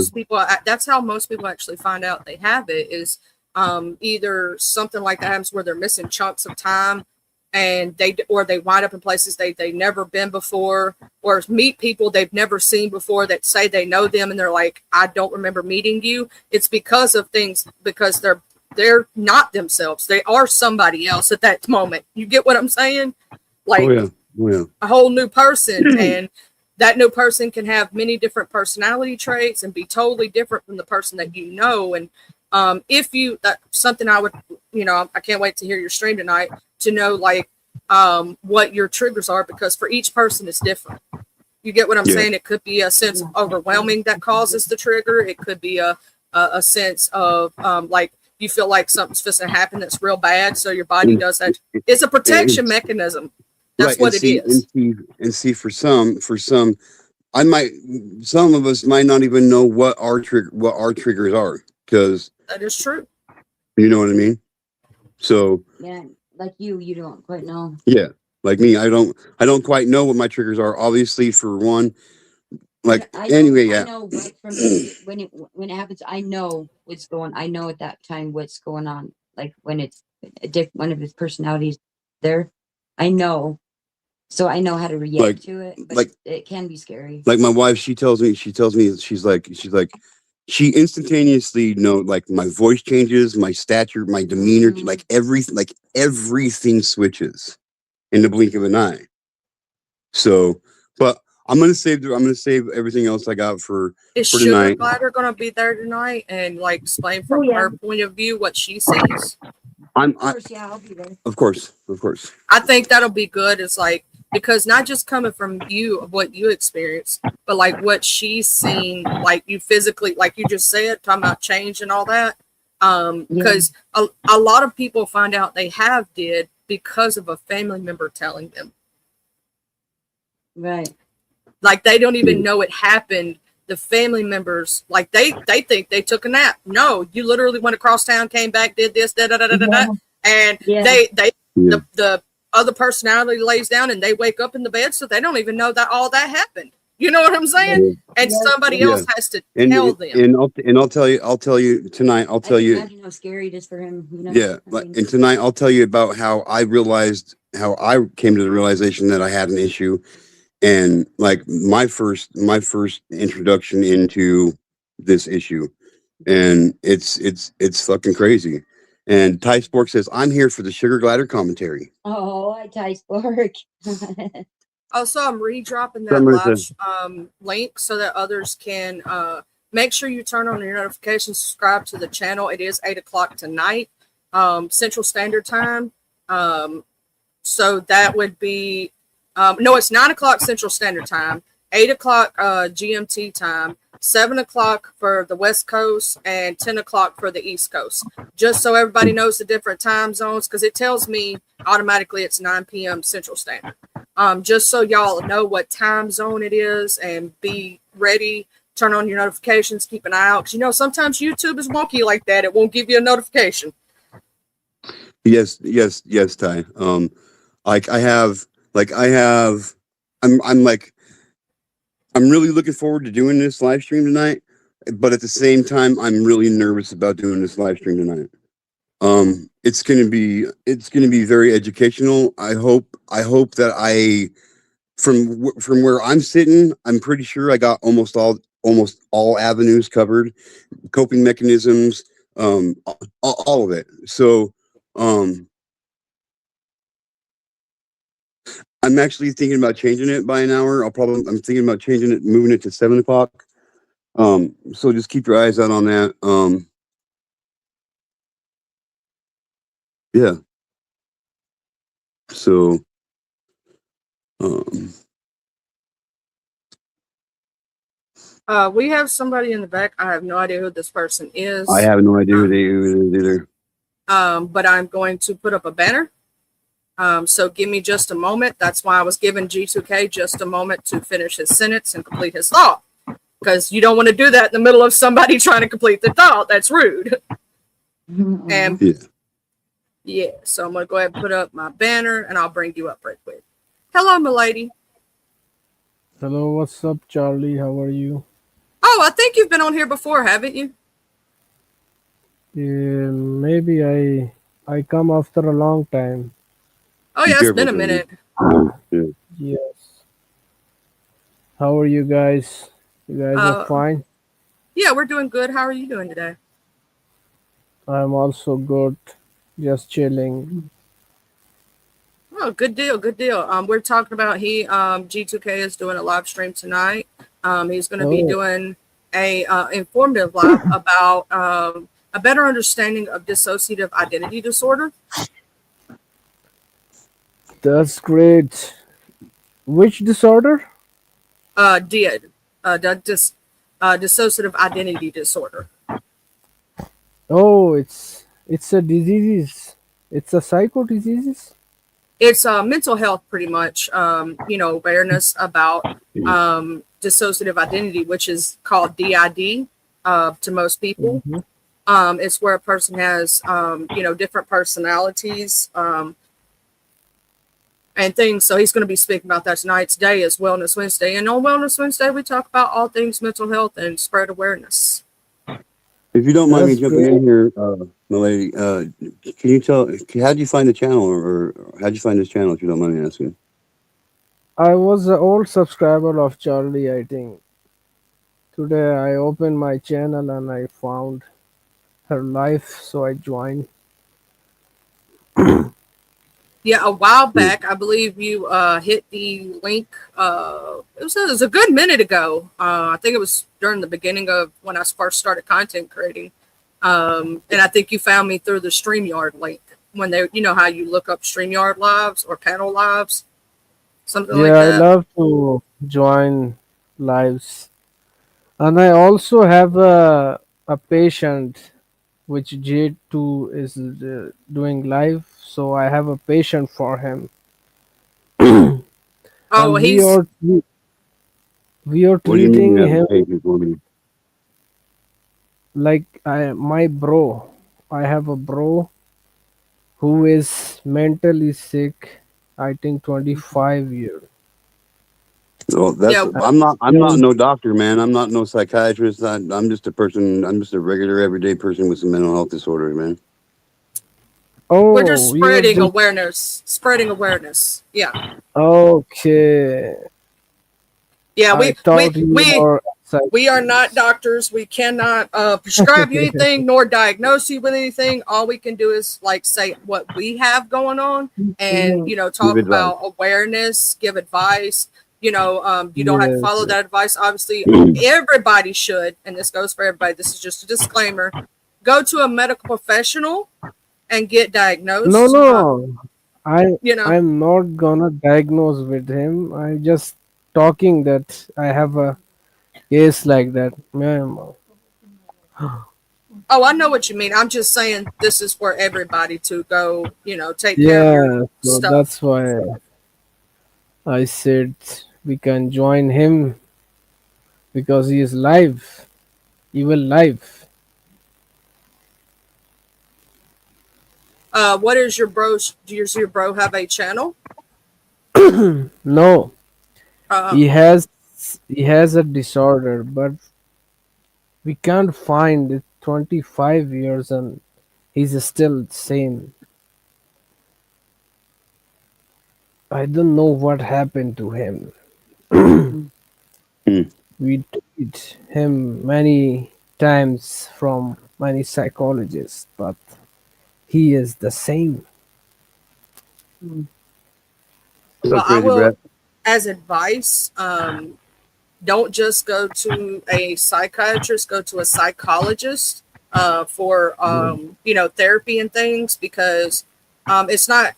that's how most people actually find out they have it is either something like that happens where they're missing chunks of time and they wind up in places they've never been before, or meet people they've never seen before that say they know them and they're like, I don't remember meeting you. It's because of things, because they're not themselves. They are somebody else at that moment. You get what I'm saying? Like, Oh yeah. a whole new person, and that new person can have many different personality traits and be totally different from the person that you know. And if you, that's something I would, I can't wait to hear your stream tonight to know like what your triggers are, because for each person it's different. You get what I'm Yeah. saying? It could be a sense of overwhelming that causes the trigger. It could be a sense of like you feel like something's supposed to happen that's real bad, so your body does that. It's a protection mechanism. That's what it is. And see, for some, some of us might not even know what our triggers are, because That is true. you know what I mean. So Yeah, like you don't quite know. yeah, like me, I don't quite know what my triggers are. Obviously, for one, like I yeah. know right from when it happens. I know what's going. I know at that time what's going on. Like when it's one of his personalities there, I know. So I know how to react to it, but it can be scary. Like my wife, she tells me, she's like, she instantaneously know, like my voice changes, my stature, my demeanor, like everything switches in the blink of an eye. So, but I'm gonna save everything else I got for Is tonight. Sugar Glider gonna be there tonight and like explain from her point of view what she sees? Of course, yeah, I'll be there. Of course. I think that'll be good. It's like, because not just coming from you of what you experienced, but like what she's seen, like you physically, like you just said, talking about change and all that. Because a lot of people find out they did because of a family member telling them. Right. Like they don't even know it happened. The family members, like they think they took a nap. No, you literally went across town, came back, did this, and the other personality lays down and they wake up in the bed, so they don't even know that all that happened. You know what I'm saying? And somebody else has to tell them. And I'll tell you tonight. I'll tell you. Imagine how scary it is for him. You know? Yeah, and tonight I'll tell you about how I came to the realization that I had an issue, and like my first introduction into this issue, and it's fucking crazy. And Ty Spork says, I'm here for the Sugar Glider commentary. Oh, hi, Ty Spork. Also, I'm redropping that live link so that others can make sure you turn on your notifications, subscribe to the channel. It is 8:00 tonight, Central Standard Time. So that would be, no, it's 9:00 Central Standard Time, 8:00 GMT time, 7:00 for the West Coast, and 10:00 for the East Coast. Just so everybody knows the different time zones, because it tells me automatically it's 9 p.m. Central Standard. Just so y'all know what time zone it is and be ready. Turn on your notifications, keep an eye out. 'Cause sometimes YouTube is wonky like that. It won't give you a notification. Yes, Ty. I'm really looking forward to doing this live stream tonight, but at the same time, I'm really nervous about doing this live stream tonight. It's gonna be very educational. I hope that from where I'm sitting, I'm pretty sure I got almost all avenues covered, coping mechanisms, all of it. So um I'm actually thinking about changing it by an hour. I'm thinking about changing it, moving it to 7 o'clock. So just keep your eyes out on that. Yeah. So um We have somebody in the back. I have no idea who this person I is. have no idea who they who it is either. But I'm going to put up a banner. So give me just a moment. That's why I was giving G2K just a moment to finish his sentence and complete his thought. Because you don't want to do that in the middle of somebody trying to complete the thought. That's rude. And Yeah. yeah, so I'm going to go ahead and put up my banner and I'll bring you up right quick. Hello, milady. Hello, what's up, Charlie? How are you? Oh, I think you've been on here before, haven't you? Yeah, maybe I come after a long time. Oh, Be yeah, it's been a careful, minute. Yeah. Yes. How are you guys? You guys are Uh, fine? yeah, we're doing good. How are you doing today? I'm also good. Just chilling. Oh, good deal, good deal. We're talking about G2K is doing a live stream tonight. He's going to be Oh, doing a informative live about a better understanding of dissociative identity disorder. that's great. Which disorder? DID, dissociative identity disorder. Oh, it's a disease. It's a psycho disease. It's mental health, pretty much. Awareness about dissociative identity, which is called DID to most people. Mm-hmm. It's where a person has, different personalities and things. So he's going to be speaking about that tonight. Today is Wellness Wednesday. And on Wellness Wednesday, we talk about all things mental health and spread awareness. If you don't mind me That's jumping great. in here, Milady, can you how'd you find the channel or how'd you find this channel if you don't mind me asking? I was an old subscriber of Charlie, I think. Today I opened my channel and I found her life, so I joined. Yeah, a while back, I believe you hit the link. It was a good minute ago. I think it was during the beginning of when I first started content creating. And I think you found me through the StreamYard link when how you look up StreamYard lives or panel lives, something like Yeah, I that. love to join lives. And I also have a patient which J2 is doing live, so I have a patient for him. Oh, And we are What do you mean treating you have a him patient for me? like my bro. I have a bro who is mentally sick, I think 25 years. Well, yeah. I'm not no doctor, man. I'm not no psychiatrist. I'm just a person. I'm just a regular everyday person with some mental health disorder, man. We're just Oh, you are spreading just awareness. Spreading awareness. Yeah. okay. Yeah, I thought you were a we are not psychiatrist. doctors. We cannot prescribe you anything nor diagnose you with anything. All we can do is say what we have going on and, Give talk advice. about awareness, give advice. You don't have to follow Yes. that advice. Obviously, everybody should, and this goes for everybody. This is just a disclaimer. Go to a medical professional and get No, diagnosed. no. I You know, I'm not gonna diagnose with him. I'm just talking that I have a case like that. Ma'am. oh, I know what you mean. I'm just saying this is for everybody to go, take care of your Yeah, so stuff. that's why I said we can join him because he is live, even live. What is your bro? Does your bro have a channel? No, Uh, he has a disorder, but we can't find it. 25 years and He's still same. I don't know what happened to him. Mm. Hmm. We treat him many times from many psychologists, but he is the same. Mm. What's Well, up, I Crazy will, Brett? as advice, don't just go to a psychiatrist, go to a psychologist for therapy and things, because it's not,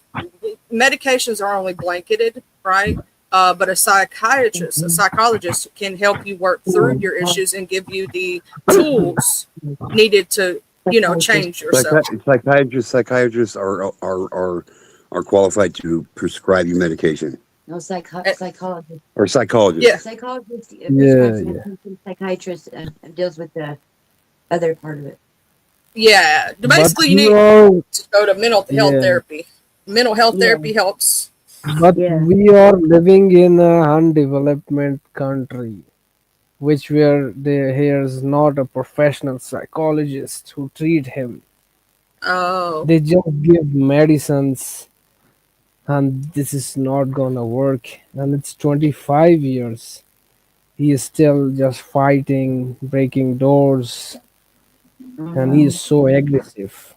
medications are only blanketed, right? But a psychiatrist, a psychologist can help you work through your issues and give you the tools needed to, change yourself. Psychiatrists are qualified to prescribe you medication, No Eh, psychologist. or Yeah, psychologists. Psychologist Yeah, prescribes yeah. medication. Psychiatrist deals with the other part of it. yeah. But Basically, you we need all, to go to mental health yeah. therapy. Mental health Yeah, therapy helps. But yeah. we are living in a undevelopment country, which where here's not a professional psychologist who treat him. Oh, They just give medicines, and this is not gonna work. And it's 25 years. He is still just fighting, breaking doors, and he is Mm-hmm. so aggressive.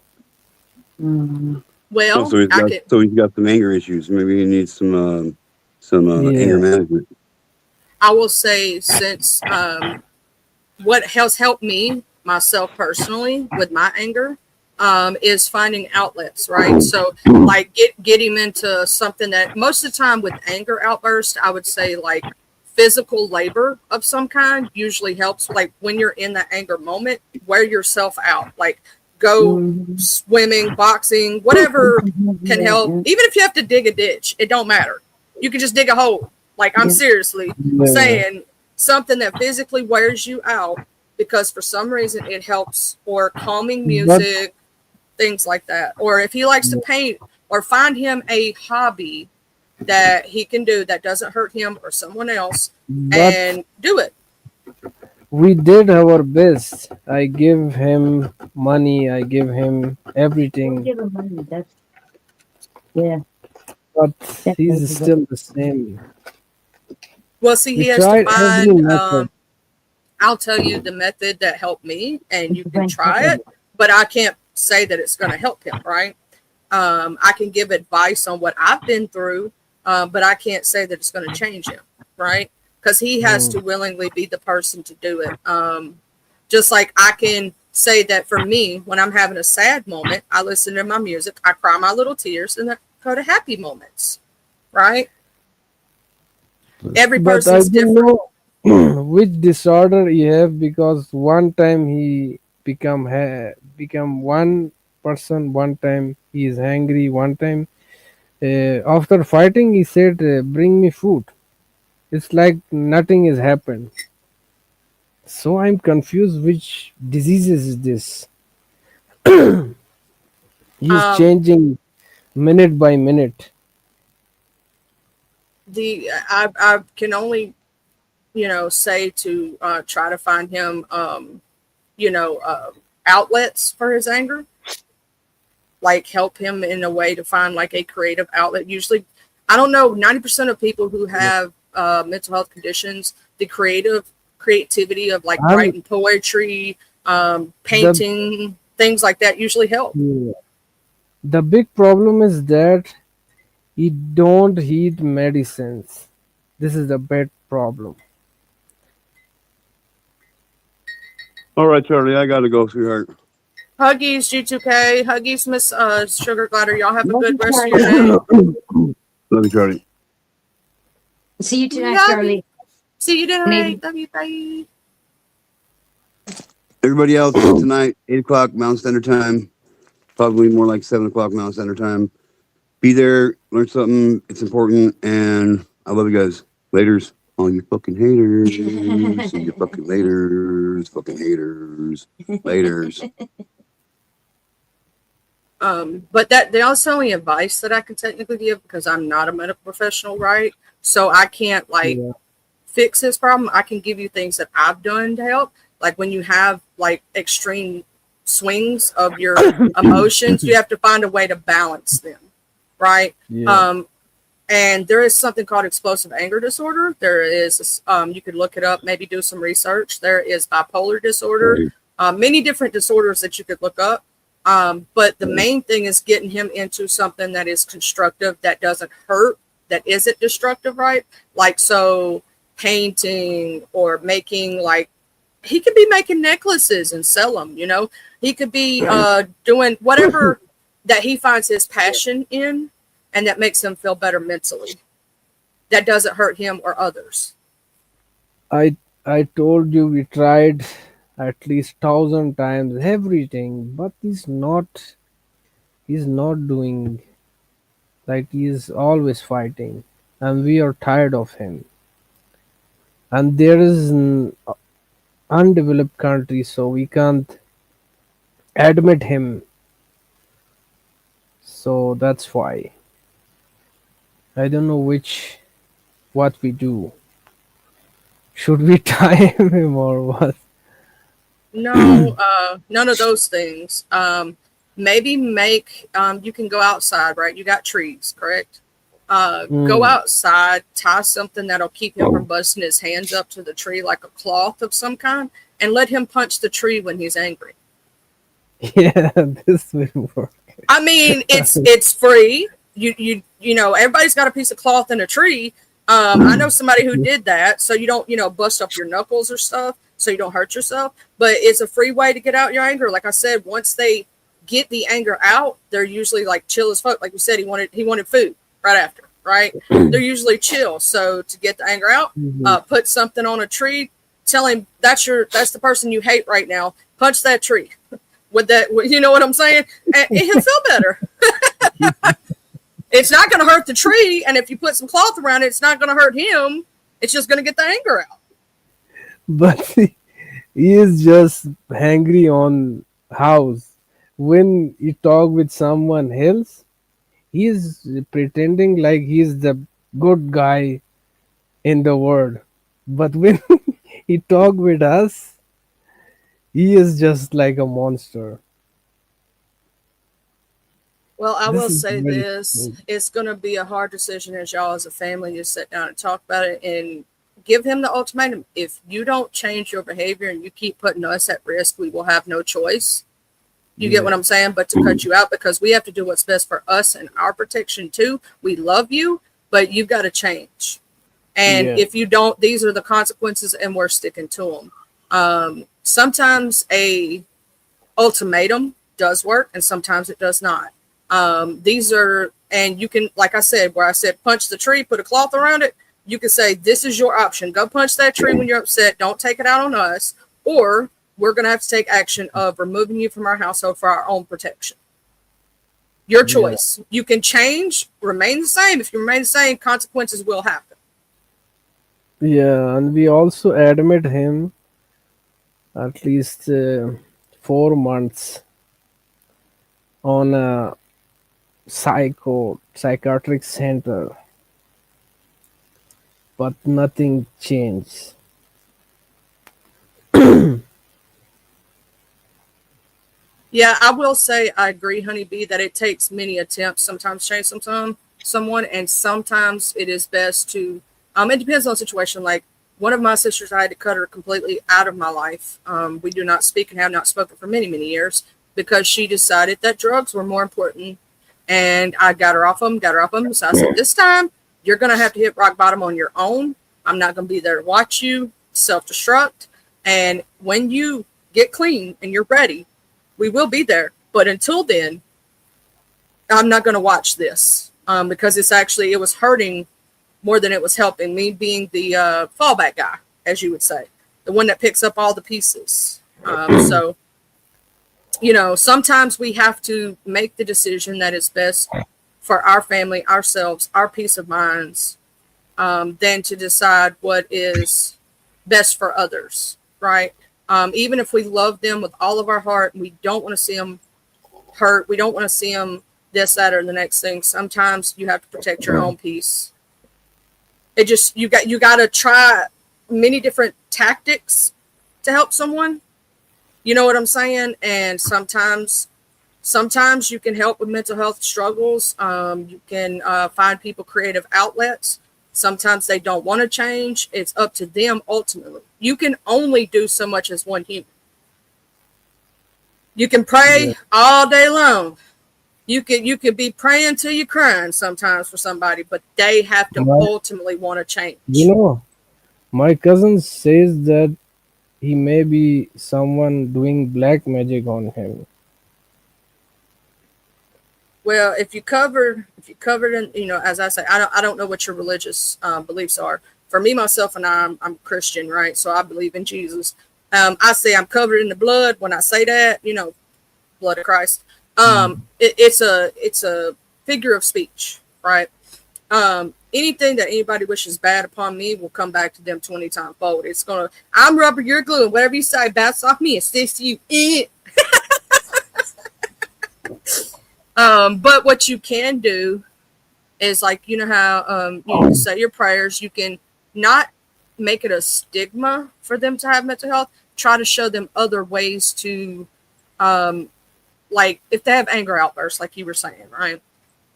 Mm-hmm. Oh, well, I could. so he's got some anger issues. Maybe he needs some anger Yeah. management. I will say, since what has helped me myself personally with my anger is finding outlets, right? So, like, get him into something that most of the time with anger outburst, I would say like physical labor of some kind usually helps. Like when you're in that anger moment, wear yourself out. Like go Mm-hmm. swimming, boxing, whatever can Yeah, help. Even if you have to dig a ditch, it don't matter. You can just dig a hole. Like I'm yeah. seriously Yeah. saying something that physically wears you out because for some reason it helps, or calming But music, things like that. Or if he likes to paint, or find him a hobby that he can do that doesn't hurt him or someone else but and do it. we did our best. I give him money, I give him Don't everything, give him money. That's yeah. but That's he's what still the same. Well, see, We he has to tried every find, method. I'll tell you the method that helped me and you it's a can bunch try of it, but I can't say that it's going to help him, right? I can give advice on what I've been through, but I can't say that it's going to change him, right? Because he has Mm. to willingly be the person to do it. Just like I can say that for me, when I'm having a sad moment, I listen to my music, I cry my little tears, and then go to happy moments, right? Every But I person's don't different. know which disorder he have, because one time he become one person, one time he is angry, one time after fighting he said, "Bring me food." It's like nothing has happened. So I'm confused. Which diseases is this? He's Um, changing minute by minute. I can only say to try to find him you know uh, outlets for his anger, like help him in a way to find like a creative outlet. Usually, I don't know, 90% of people who have mental health conditions, the creativity of like And writing poetry, the painting, things like that usually help. the big problem is that he don't eat medicines. This is the bad problem. All right, Charlie, I gotta go, sweetheart. Huggies, G2K, Huggies, Miss Sugar Glider. Y'all have a Love good you, rest of your Charlie. day. Love you, Charlie. See you tonight, Love you. Charlie. See you tonight. Maybe. Love you. Bye. Everybody else tonight, 8 o'clock Mountain Standard Time. Probably more like 7 o'clock Mountain Standard Time. Be there, learn something. It's important, and I love you guys. Laters, all you fucking haters. See you fucking laters, fucking haters. Laters. But that's the only advice that I can technically give because I'm not a medical professional, right? So I can't like Yeah. fix this problem. I can give you things that I've done to help. Like when you have like extreme swings of your emotions. You have to find a way to balance them, right? Yeah. And there is something called explosive anger disorder. There is, you could look it up, maybe do some research. There is bipolar disorder, many different disorders that you could look up. But the main thing is getting him into something that is constructive, that doesn't hurt, that isn't destructive, right? Like, so painting or making, like, he could be making necklaces and sell them, you know? He could be doing whatever that he finds his passion in, and that makes him feel better mentally. That doesn't hurt him or others. I told you we tried at least 1,000 times everything, but he's not doing, like, he's always fighting, and we are tired of him. And there is an undeveloped country, so we can't admit him. So that's why I don't know what we do. Should we tie him or what? No, none of those things. Maybe make, you can go outside, right? You got trees, correct? Go outside, tie something that'll keep him from busting his hands up to the tree, like a cloth of some kind, and let him punch the tree when he's angry. Yeah, this will work. I mean, it's free. You know, everybody's got a piece of cloth in a tree. I know somebody who did that, so you don't, you know, bust up your knuckles or stuff, so you don't hurt yourself. But it's a free way to get out your anger. Like I said, once they get the anger out, they're usually like chill as fuck. Like you said, he wanted food right after, right? They're usually chill. So to get the anger out, put something on a tree, tell him that's the person you hate right now. Punch that tree. With that, you know what I'm saying? And he'll feel better. It's not going to hurt the tree, and if you put some cloth around it, it's not going to hurt him. It's just going to get the anger out. But he is just angry on house. When he talk with someone else, he is pretending like he's the good guy in the world. But when he talk with us, he is just like a monster. Well, I This will is say very this. strange. It's going to be a hard decision as y'all as a family to sit down and talk about it and give him the ultimatum. If you don't change your behavior and you keep putting us at risk, we will have no choice. You get what I'm saying? But to cut you out, because we have to do what's best for us and our protection too. We love you, but you've got to change. And Yeah. if you don't, these are the consequences, and we're sticking to them. Sometimes a ultimatum does work, and sometimes it does not. These are, and you can, like I said, where I said punch the tree, put a cloth around it, you can say this is your option. Go punch that tree when you're upset. Don't take it out on us, or we're going to have to take action of removing you from our household for our own protection. Your choice. You can change, remain the same. If you remain the same, consequences will happen. Yeah, and we also admit him at least 4 months on a psychiatric center, but nothing changed. Yeah, I will say I agree, Honeybee, that it takes many attempts sometimes to change someone, and sometimes it is best to, it depends on the situation. Like one of my sisters, I had to cut her completely out of my life. We do not speak and have not spoken for many, many years because she decided that drugs were more important, and I got her off them. So I said, this time you're going to have to hit rock bottom on your own. I'm not going to be there to watch you self-destruct. And when you get clean and you're ready, we will be there. But until then, I'm not going to watch this because it was hurting more than it was helping. Me being the fallback guy, as you would say, the one that picks up all the pieces. So, you know, sometimes we have to make the decision that is best for our family, ourselves, our peace of minds, than to decide what is best for others, right? Even if we love them with all of our heart, we don't want to see them hurt. We don't want to see them this, that, or the next thing. Sometimes you have to protect your own peace. You got to try many different tactics to help someone. You know what I'm saying? And sometimes you can help with mental health struggles. You can find people creative outlets. Sometimes they don't want to change. It's up to them ultimately. You can only do so much as one human. You can Yeah. pray all day long. You can be praying till you're crying sometimes for somebody, but they have to My, ultimately want to you change. know, my cousin says that he may be someone doing black magic on him. Well, if you covered in, as I say, I don't know what your religious beliefs are. For me, myself, and I'm Christian, right? So I believe in Jesus. I say I'm covered in the blood when I say that, blood of Christ. Mm. It's a figure of speech, right? Anything that anybody wishes bad upon me will come back to them 20 times fold. I'm rubber, you're glue, and whatever you say bounce off me, assist you. But what you can do is, like, you know how you say your prayers. You can not make it a stigma for them to have mental health. Try to show them other ways to, um, like, if they have anger outbursts, like you were saying, right?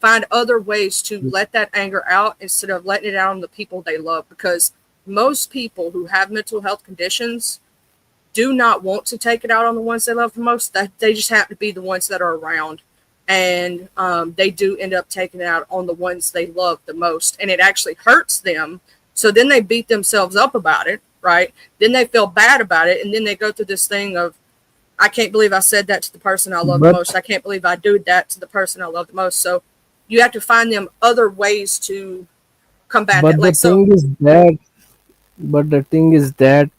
Find other ways to let that anger out instead of letting it out on the people they love. Because most people who have mental health conditions do not want to take it out on the ones they love the most. That they just happen to be the ones that are around, and they do end up taking it out on the ones they love the most, and it actually hurts them. So then they beat themselves up about it, right? Then they feel bad about it, and then they go through this thing of, I can't believe I said that to the person I love the But most. I can't believe I do that to the person I love the most. So you have to find them other ways to combat that. but the Like, so, thing is that but the thing is that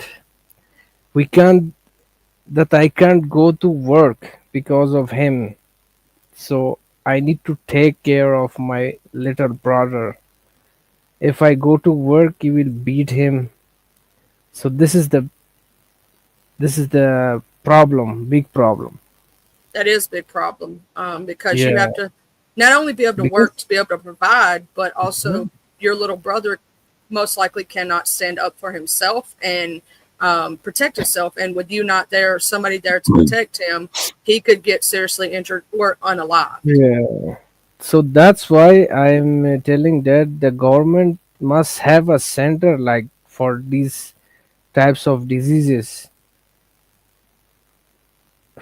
we can't that I can't go to work because of him. So I need to take care of my little brother. If I go to work, he will beat him. So this is the problem, big problem. that is a big problem, because you Yeah, have to not only be able to because work to be able to provide, but Mhm. also your little brother most likely cannot stand up for himself and protect himself. And with you not there, somebody there to protect him, he could get seriously injured or unalived. Yeah. So that's why I'm telling that the government must have a center like for these types of diseases,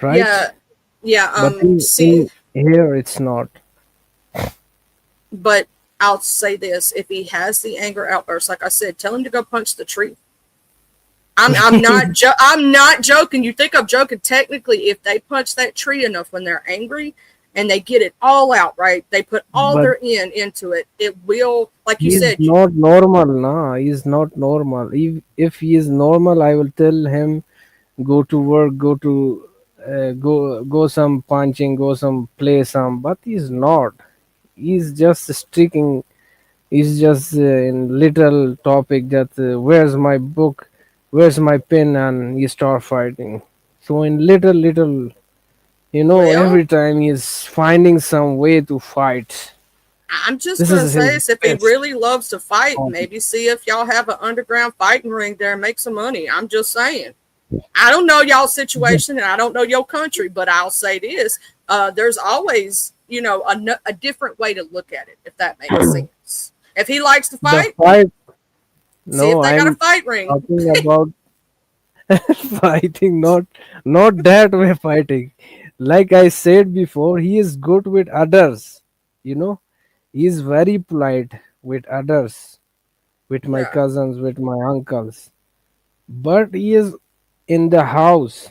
Yeah, right? yeah. But See, in here it's not. but I'll say this: if he has the anger outburst, like I said, tell him to go punch the tree. I'm not joking. You think I'm joking? Technically, if they punch that tree enough when they're angry and they get it all out, right? They put all But their into it. It will, like you he's said, not normal, nah. He's not normal. If he is normal, I will tell him go to work, go some punching, go some play some. But he's not. He's just sticking. He's just in little topic that where's my book, where's my pen, and he start fighting. So in little, well, every time he's finding some way to fight. I'm just This gonna is say his this: if he best really loves to fight, hobby. maybe see if y'all have an underground fighting ring there and make some money. I'm just saying. I don't know y'all's situation and I don't know your country, but I'll say this: there's always, a different way to look at it, if that makes sense. If he likes to The fight, fight. see if No, they got a I'm fight ring. talking about fighting, not that way fighting. Like I said before, he is good with others. You know, he is very polite with others, with my Yeah. cousins, with my uncles. But he is in the house,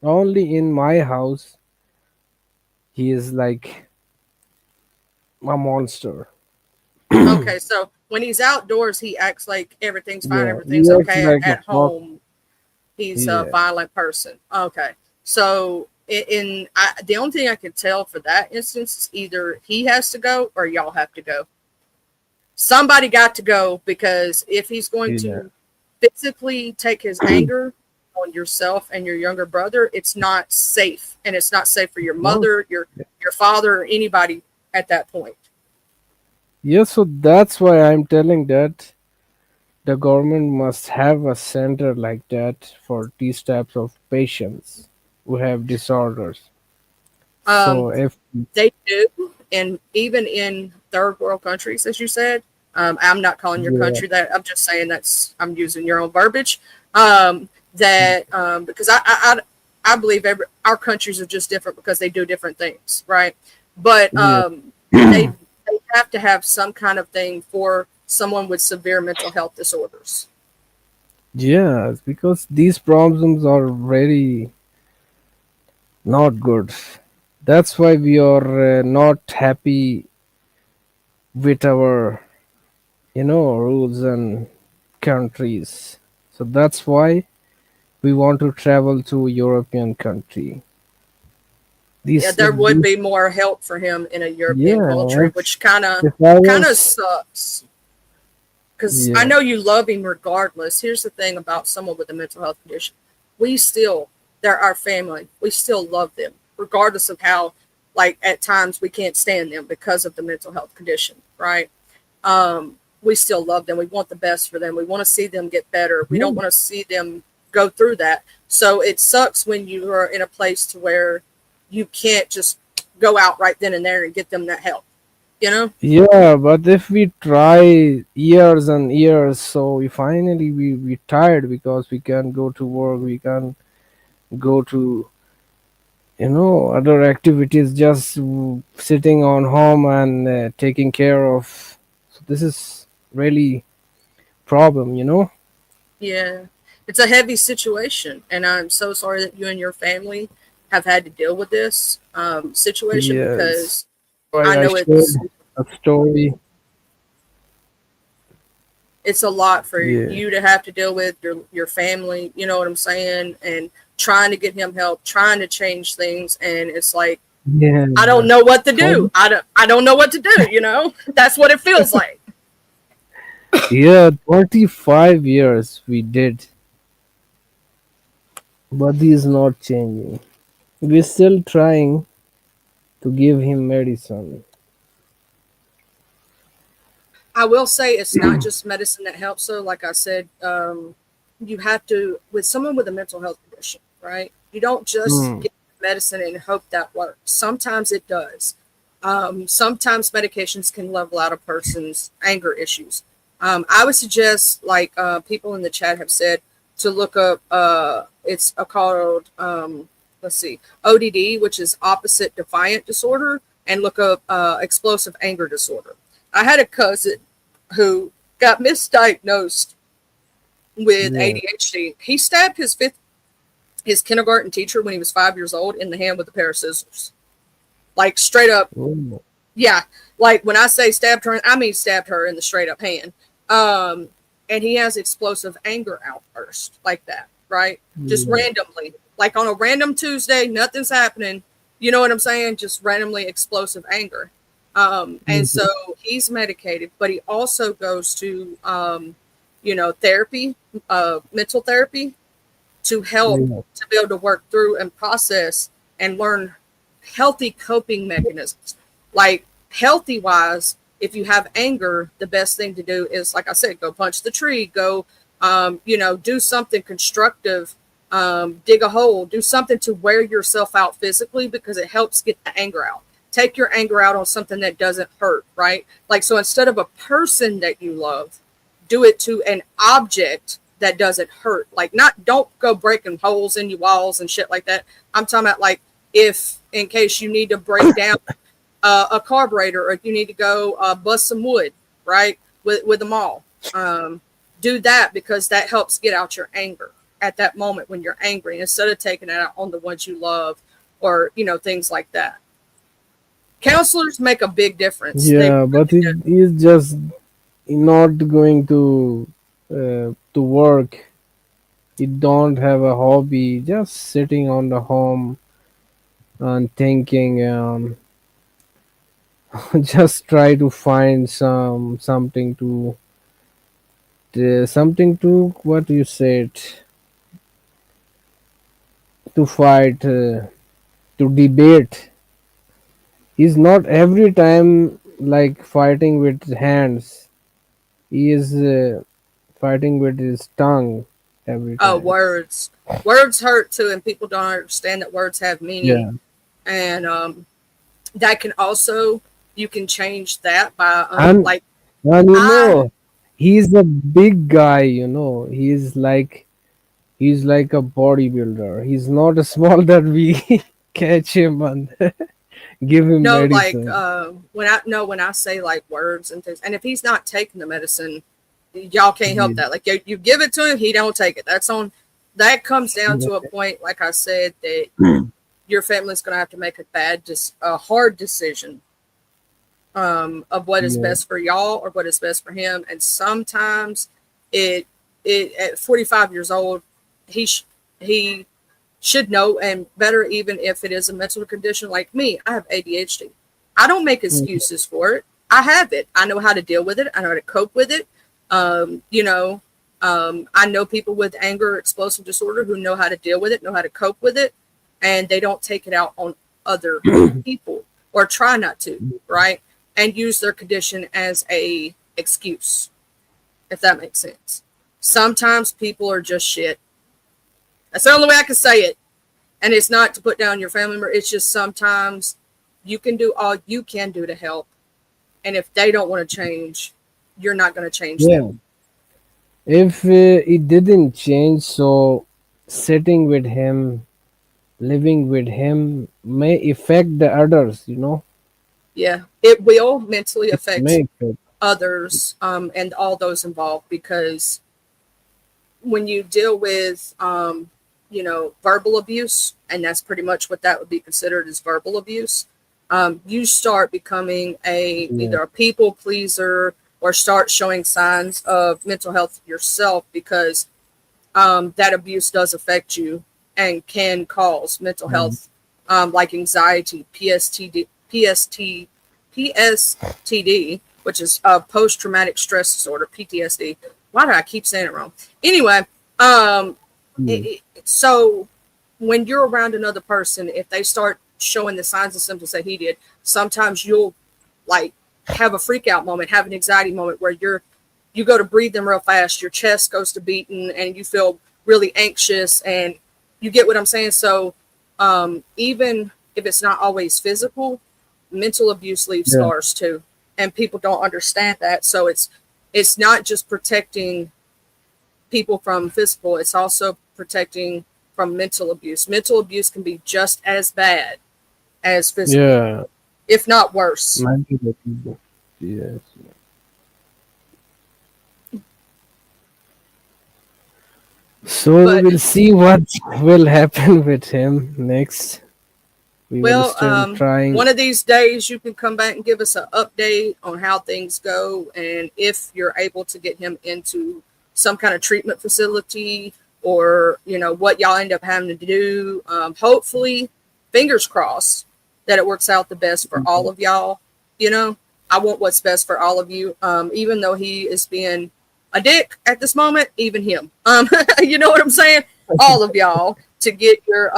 only in my house. He is like a monster. Okay, so when he's outdoors, he acts like everything's fine, Yeah, he everything's acts okay. like a At fox. home, he's a Yeah, violent person. Okay, so the only thing I can tell for that instance is either he has to go or y'all have to go. Somebody got to go, because if he's going yeah. to physically take his anger on yourself and your younger brother, it's not safe, and it's not safe for your No. mother, your father, or anybody at that point. Yeah, so that's why I'm telling that the government must have a center like that for these types of patients. who have disorders. So Um, if they do, and even in third world countries, as you said. I'm not calling your yeah, country that. I'm just saying I'm using your own verbiage. Because I believe our countries are just different because they do different things, right? But yeah, they have to have some kind of thing for someone with severe mental health disorders. yeah, because these problems are very not good. That's why we are not happy with our, rules and countries. So that's why we want to travel to European country. Yeah, This, there would be more help for him in a European yeah. country, which kind of If I kind of was, sucks. Because I yeah, know you love him regardless. Here's the thing about someone with a mental health condition: we still, they're our family. We still love them, regardless of how, like at times we can't stand them because of the mental health condition, right? We still love them. We want the best for them. We want to see them get better. We don't yeah, want to see them go through that. So it sucks when you are in a place to where you can't just go out right then and there and get them that help. You know? yeah. But if we try years and years, so we tired because we can't go to work, we can't go to other activities, just sitting on home and taking care of. So this is really problem. Yeah, it's a heavy situation, and I'm so sorry that you and your family have had to deal with this situation Yes, because why I I know shared a story. it's a lot for Yeah, you to have to deal with your family. You know what I'm saying? And trying to get him help, trying to change things, and it's like yeah. I don't know what to For, do. I don't know what to do. You know, that's what it feels like. yeah, 25 years we did, but he is not changing. We're still trying to give him medicine. I will say it's not just medicine that helps. So, like I said, you have to with someone with a mental health condition, right? You don't just Hmm. get medicine and hope that works. Sometimes it does. Sometimes medications can level out a person's anger issues. I would suggest, like people in the chat have said, to look up. It's called let's see, ODD, which is opposite defiant disorder, and look up explosive anger disorder. I had a cousin who got misdiagnosed with Yeah. ADHD. He stabbed his kindergarten teacher when he was 5 years old in the hand with a pair of scissors. Like straight up, Oh, yeah. Like when I say stabbed her, I mean stabbed her in the straight up hand. Um, and he has explosive anger outburst like that, right? Just yeah. randomly, like on a random Tuesday, nothing's happening. You know what I'm saying? Just randomly explosive anger. And Mhm. so he's medicated, but he also goes to, therapy, mental therapy to help Yeah. to be able to work through and process and learn healthy coping mechanisms. Like healthy wise, if you have anger, the best thing to do is, like I said, go punch the tree, go, do something constructive, dig a hole, do something to wear yourself out physically because it helps get the anger out. Take your anger out on something that doesn't hurt, right? Like, so instead of a person that you love, do it to an object that doesn't hurt. Like, not, don't go breaking holes in your walls and shit like that. I'm talking about, like, if in case you need to break down a carburetor or you need to go bust some wood, right, with them all. Do that because that helps get out your anger at that moment when you're angry instead of taking it out on the ones you love or, things like that. Counselors make a big difference. They Yeah, but really he do. is just not going to work. He don't have a hobby. Just sitting on the home and thinking. Just try to find something to what you said, to fight, to debate. He's not every time like fighting with hands. He is fighting with his tongue every Oh, time. words. Words hurt too, and people don't understand that words have meaning. Yeah, And that can also, you can change that by and like and I he's a big guy. He's like a bodybuilder. He's not a small that we catch him and give him know like medicine. when I say like words and things, and if he's not taking the medicine, y'all can't help Yeah. that. Like you give it to him, he don't take it. That's on. That comes down to a point, like I said, that your family's going to have to make a hard decision of what is Yeah. best for y'all or what is best for him. And sometimes it at 45 years old, he should know, and better even if it is a mental condition like me. I have ADHD. I don't make Mm. excuses for it. I have it. I know how to deal with it. I know how to cope with it. You know, I know people with anger or explosive disorder who know how to deal with it, know how to cope with it, and they don't take it out on other people or try not to, right? And use their condition as a excuse, if that makes sense. Sometimes people are just shit. That's the only way I can say it. And it's not to put down your family member. It's just sometimes you can do all you can do to help. And if they don't want to change, you're not going to change them. Yeah. If it didn't change, so sitting with him, living with him may affect the others. Yeah, it will mentally It affect may affect. others and all those involved, because when you deal with verbal abuse, and that's pretty much what that would be considered as verbal abuse, you start becoming Yeah. either a people pleaser or start showing signs of mental health yourself, because that abuse does affect you and can cause mental Mm. health, like anxiety, PSTD, which is post traumatic stress disorder, PTSD. Why do I keep saying it wrong? Anyway, Yeah. so when you're around another person, if they start showing the signs and symptoms that he did, sometimes you'll like have a freak out moment, have an anxiety moment where you go to breathe them real fast, your chest goes to beating, and you feel really anxious, and you get what I'm saying. So even if it's not always physical, mental abuse leaves Yeah. scars too, and people don't understand that. So it's not just protecting people from physical, it's also protecting from mental abuse. Mental abuse can be just as bad as physical, Yeah. if not worse. Mental abuse. Yes. So we But will see what will happen with him next. We will well, still trying. one of these days you can come back and give us an update on how things go, and if you're able to get him into some kind of treatment facility, or what y'all end up having to do. Hopefully, fingers crossed that it works out the best for all of y'all. I want what's best for all of you. Even though he is being a dick at this moment, even him. You know what I'm saying? All of y'all to get your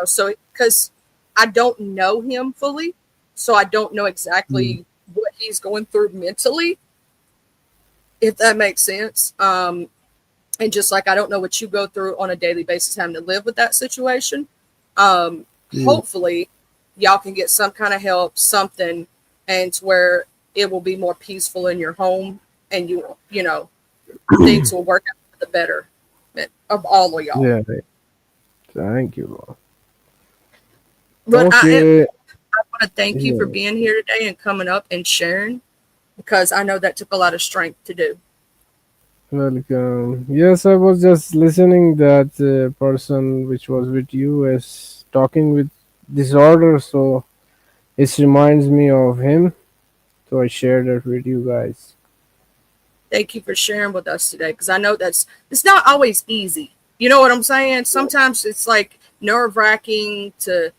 so because I don't know him fully, so I don't know exactly what he's going through mentally, if that makes sense. And just like I don't know what you go through on a daily basis having to live with that situation. Yeah. Hopefully y'all can get some kind of help, something, and to where it will be more peaceful in your home, and things will work out for the better of all of y'all. Yeah. Right. Thank you, Lord. But I Okay. want to thank you for Yeah. being here today and coming up and sharing, because I know that took a lot of strength to do. Welcome. Yes, I was just listening that person which was with you is talking with disorder, so it reminds me of him. So I shared that with you guys. Thank you for sharing with us today, because I know it's not always easy. You know what I'm saying? Sometimes it's like nerve-wracking to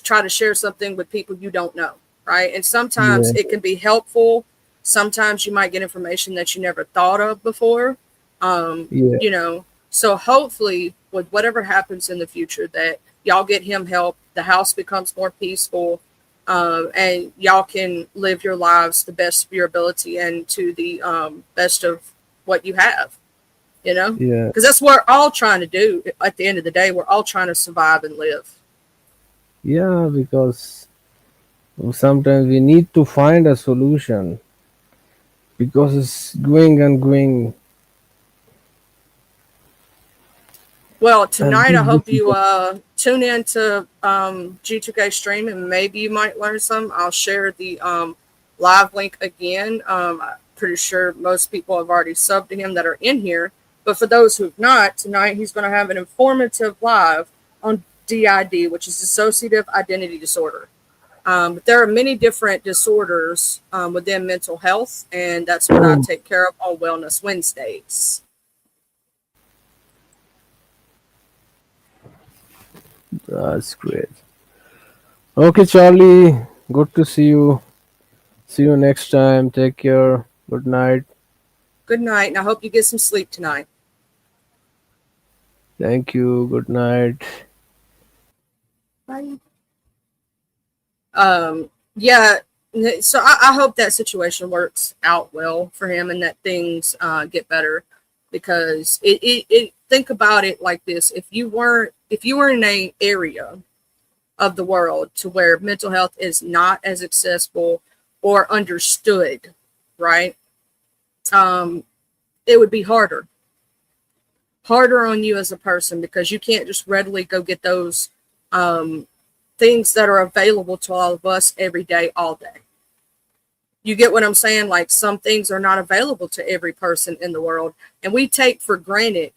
try to share something with people you don't know, right? And sometimes Yeah. it can be helpful. Sometimes you might get information that you never thought of before. Yeah. So hopefully with whatever happens in the future, that y'all get him help, the house becomes more peaceful, and y'all can live your lives the best of your ability and to the best of what you have. Yeah. because that's what we're all trying to do. At the end of the day, we're all trying to survive and live. Yeah, because sometimes we need to find a solution because it's going and going Well, and tonight I hope you tune in to G2K stream, and maybe you might learn some. I'll share the live link again. I'm pretty sure most people have already subbed to him that are in here. But for those who've not, tonight he's going to have an informative live on DID, which is dissociative identity disorder. But there are many different disorders within mental health, and that's what I take care of on Wellness Wednesdays. That's great. Okay, Charlie. Good to see you. See you next time. Take care. Good night. Good night, and I hope you get some sleep tonight. Thank you. Good night. Bye. Yeah, so I hope that situation works out well for him and that things get better, because it think about it like this: if you were in a area of the world to where mental health is not as accessible or understood, right? It would be harder on you as a person, because you can't just readily go get those things that are available to all of us every day, all day. You get what I'm saying? Like, some things are not available to every person in the world, and we take for granted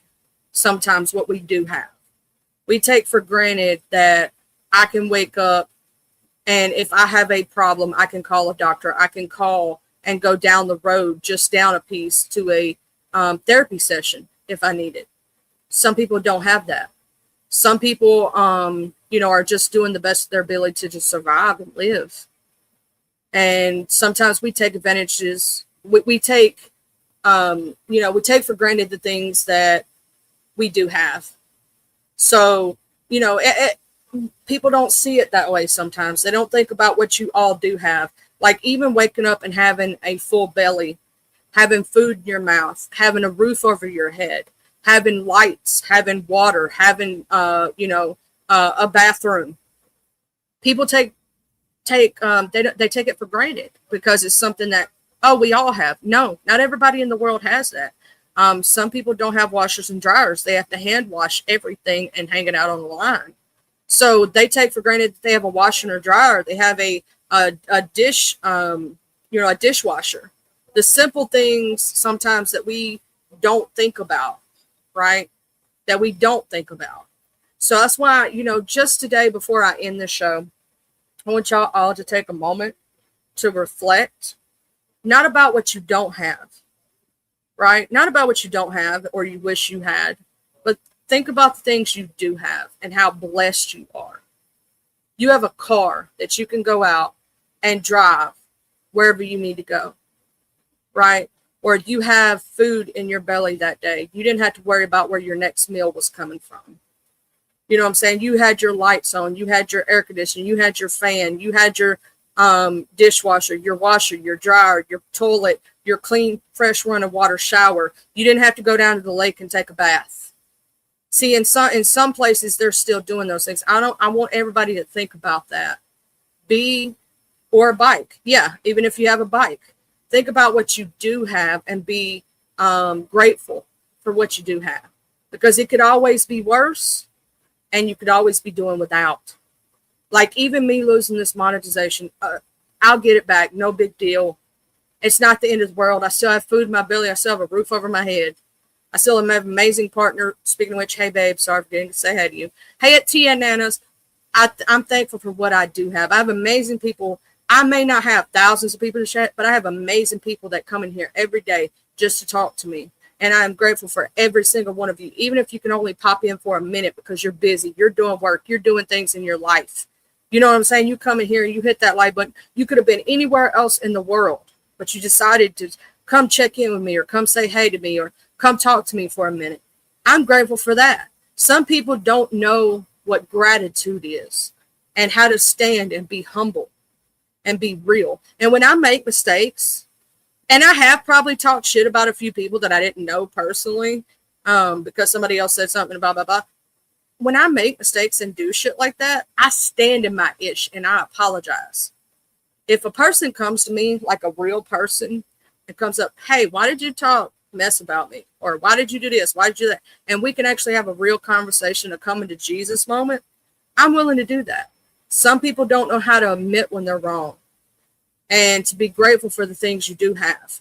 sometimes what we do have. We take for granted that I can wake up, and if I have a problem, I can call a doctor. I can call and go down the road, just down a piece, to a therapy session if I need it. Some people don't have that. Some people, are just doing the best of their ability to just survive and live. And sometimes we take advantages. We take for granted the things that we do have. So, people don't see it that way sometimes. They don't think about what you all do have. Like, even waking up and having a full belly, having food in your mouth, having a roof over your head, having lights, having water, having a bathroom. People they take it for granted because it's something that, we all have. No, not everybody in the world has that. Some people don't have washers and dryers. They have to hand wash everything and hang it out on the line. So they take for granted that they have a washer or dryer. They have a dish, a dishwasher. The simple things sometimes that we don't think about, right? That we don't think about. So that's why, just today before I end this show, I want y'all all to take a moment to reflect, not about what you don't have, right? Not about what you don't have or you wish you had, but think about the things you do have and how blessed you are. You have a car that you can go out and drive wherever you need to go, right? Or you have food in your belly that day. You didn't have to worry about where your next meal was coming from. You know what I'm saying? You had your lights on, you had your air conditioning, you had your fan, you had your dishwasher, your washer, your dryer, your toilet, your clean, fresh running water shower. You didn't have to go down to the lake and take a bath. See, in some places they're still doing those things. I want everybody to think about that. Or a bike. Yeah, even if you have a bike. Think about what you do have and be grateful for what you do have. Because it could always be worse, and you could always be doing without. Like, even me losing this monetization, I'll get it back. No big deal. It's not the end of the world. I still have food in my belly. I still have a roof over my head. I still have an amazing partner. Speaking of which, hey, babe, sorry for getting to say hey to you. Hey, at Tia Nanas, I'm thankful for what I do have. I have amazing people. I may not have thousands of people to chat, but I have amazing people that come in here every day just to talk to me. And I'm grateful for every single one of you, even if you can only pop in for a minute because you're busy, you're doing work, you're doing things in your life. You know what I'm saying? You come in here and you hit that like button. You could have been anywhere else in the world, but you decided to come check in with me or come say hey to me or come talk to me for a minute. I'm grateful for that. Some people don't know what gratitude is and how to stand and be humble and be real. And when I make mistakes, and I have probably talked shit about a few people that I didn't know personally, because somebody else said something, blah, blah, blah. When I make mistakes and do shit like that, I stand in my ish and I apologize. If a person comes to me like a real person and comes up, hey, why did you talk mess about me? Or why did you do this? Why did you do that? And we can actually have a real conversation, a coming to Jesus moment. I'm willing to do that. Some people don't know how to admit when they're wrong and to be grateful for the things you do have.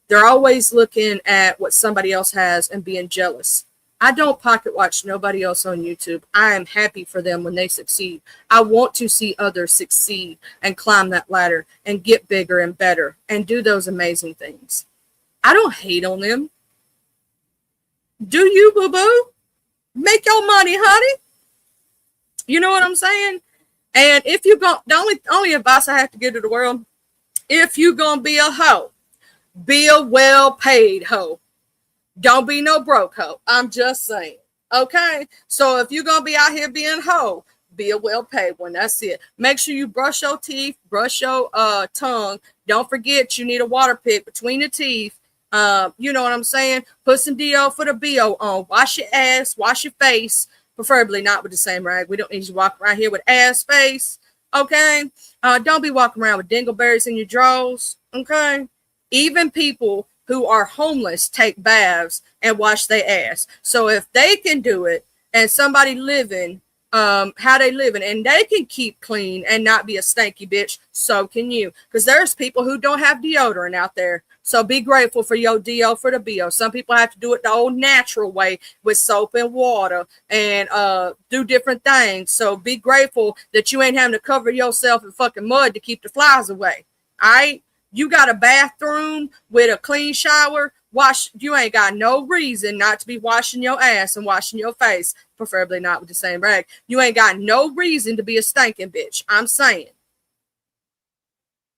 They're always looking at what somebody else has and being jealous. I don't pocket watch nobody else on YouTube. I am happy for them when they succeed. I want to see others succeed and climb that ladder and get bigger and better and do those amazing things. I don't hate on them. Do you, boo-boo? Make your money, honey. You know what I'm saying? And if you go, the only advice I have to give to the world, if you gonna be a hoe, be a well-paid hoe. Don't be no broke hoe. I'm just saying. Okay? So if you're going to be out here being hoe, be a well-paid one. That's it. Make sure you brush your teeth, brush your tongue. Don't forget you need a water pick between the teeth. You know what I'm saying? Put some DO for the BO on. Wash your ass, wash your face. Preferably not with the same rag. We don't need you to walk around here with ass face. Okay? Don't be walking around with dingleberries in your drawers. Okay? Even people who are homeless take baths and wash their ass. So if they can do it and somebody living how they living and they can keep clean and not be a stanky bitch, so can you. Because there's people who don't have deodorant out there. So be grateful for your DO for the BO. Some people have to do it the old natural way with soap and water and do different things. So be grateful that you ain't having to cover yourself in fucking mud to keep the flies away. All right? You got a bathroom with a clean shower. You ain't got no reason not to be washing your ass and washing your face, preferably not with the same rag. You ain't got no reason to be a stinking bitch. I'm saying.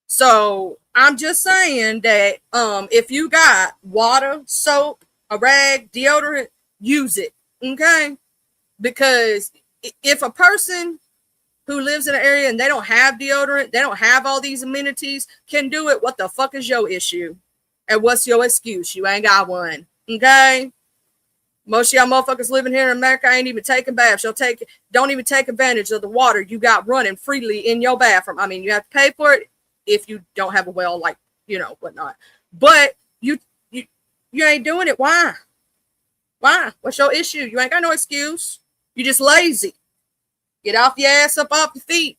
So I'm just saying that if you got water, soap, a rag, deodorant, use it. Okay? Because if a person who lives in an area and they don't have deodorant, they don't have all these amenities, can do it, what the fuck is your issue? And what's your excuse? You ain't got one. Okay? Most of y'all motherfuckers living here in America ain't even taking baths. Don't even take advantage of the water you got running freely in your bathroom. I mean, you have to pay for it if you don't have a well, like, you know, whatnot. But you ain't doing it. Why? Why? What's your issue? You ain't got no excuse. You just lazy. Get off your ass up off your feet.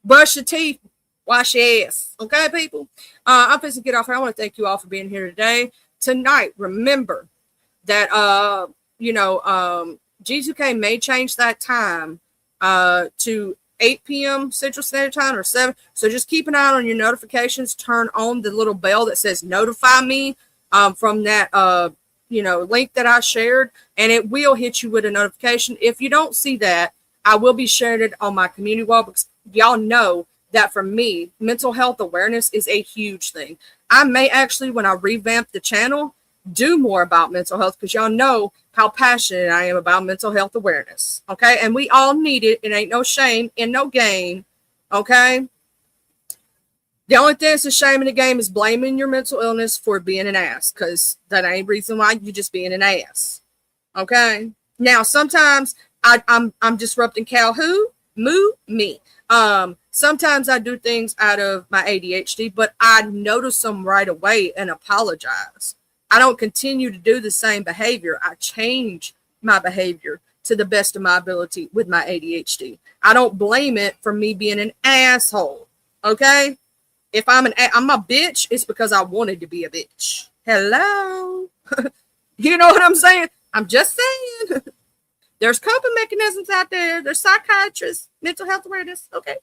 Brush your teeth. Wash your ass. Okay, people? I'm supposed to get off here. I want to thank you all for being here today. Tonight, remember that, G2K may change that time to 8 p.m. Central Standard Time or 7. So just keep an eye on your notifications. Turn on the little bell that says notify me from that link that I shared, and it will hit you with a notification. If you don't see that, I will be sharing it on my community wall because y'all know that for me, mental health awareness is a huge thing. I may actually, when I revamp the channel, do more about mental health because y'all know how passionate I am about mental health awareness. Okay. And we all need it. It ain't no shame in no game. Okay. The only thing that's a shame in the game is blaming your mental illness for being an ass, because that ain't reason why you just being an ass. Okay. Now, sometimes I'm disrupting Cal me. Sometimes I do things out of my ADHD, but I notice them right away and apologize. I don't continue to do the same behavior. I change my behavior to the best of my ability with my ADHD. I don't blame it for me being an asshole. Okay. If I'm a bitch, it's because I wanted to be a bitch. Hello. You know what I'm saying? I'm just saying. There's coping mechanisms out there. There's psychiatrists, mental health awareness. Okay.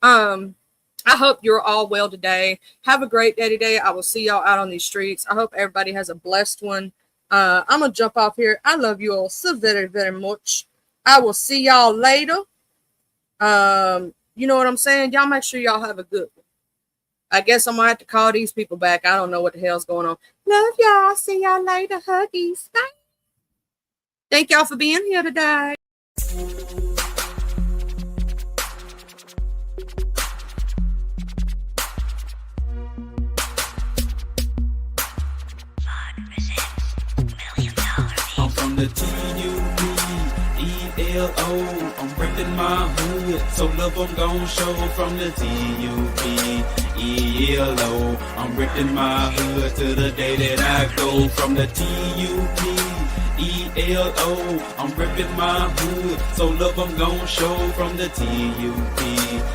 I hope you're all well today. Have a great day today. I will see y'all out on these streets. I hope everybody has a blessed one. I'm going to jump off here. I love you all so very, very much. I will see y'all later. You know what I'm saying? Y'all make sure y'all have a good one. I guess I'm going to have to call these people back. I don't know what the hell's going on. Love y'all. See y'all later. Huggies. Bye. Thank y'all for being here today. Vision. the T-U-B-E-L-O. I'm reppin' my hood, so love I'm gon' show from the T-U-B-E-L-O. I'm reppin' my hood to the day that I go from the T-U-B-E-L-O. I'm reppin' my hood, so love I'm gon' show from the T-U-B-E-L-O.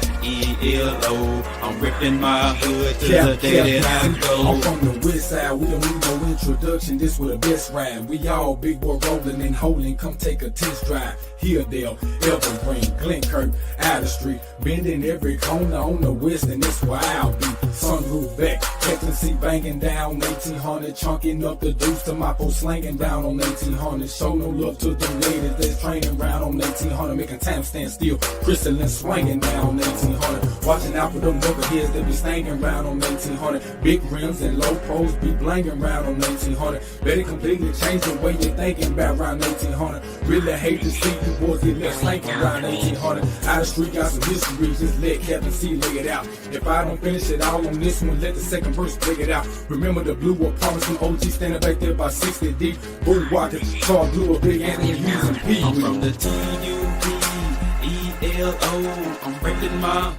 I'm reppin' my hood to the day that I go. I'm from the west side, we don't need no introduction, this was the best ride. We all big boy rolling and holding, come take a test drive. Hilldale, Evergreen, Glenkirk, Outer Street, bending every corner on the west, and that's where I'll be. Sunroof back, Texas banging down 1800, chunking up the deuce to my post slanging down on 1800. Show no love to the ladies that's training round on 1800, making time stand still, crystalline swinging down on 1800. Watching out for them knuckleheads that be staying round on 1800. Big rims and low pros be blanging round on 1800. Better completely change the way you're thinking about around 1800. Really hate to see you boys get left slanking around 1800. Out of street got some history, just let Captain C lay it out. If I don't finish it all on this one, let the second verse break it out. Remember the blue war promise from OG standing back there by 60 deep. Bull walking, Charles Blue, a big Anthony using P. I'm from the T-U-B-E-L-O. I'm reppin' my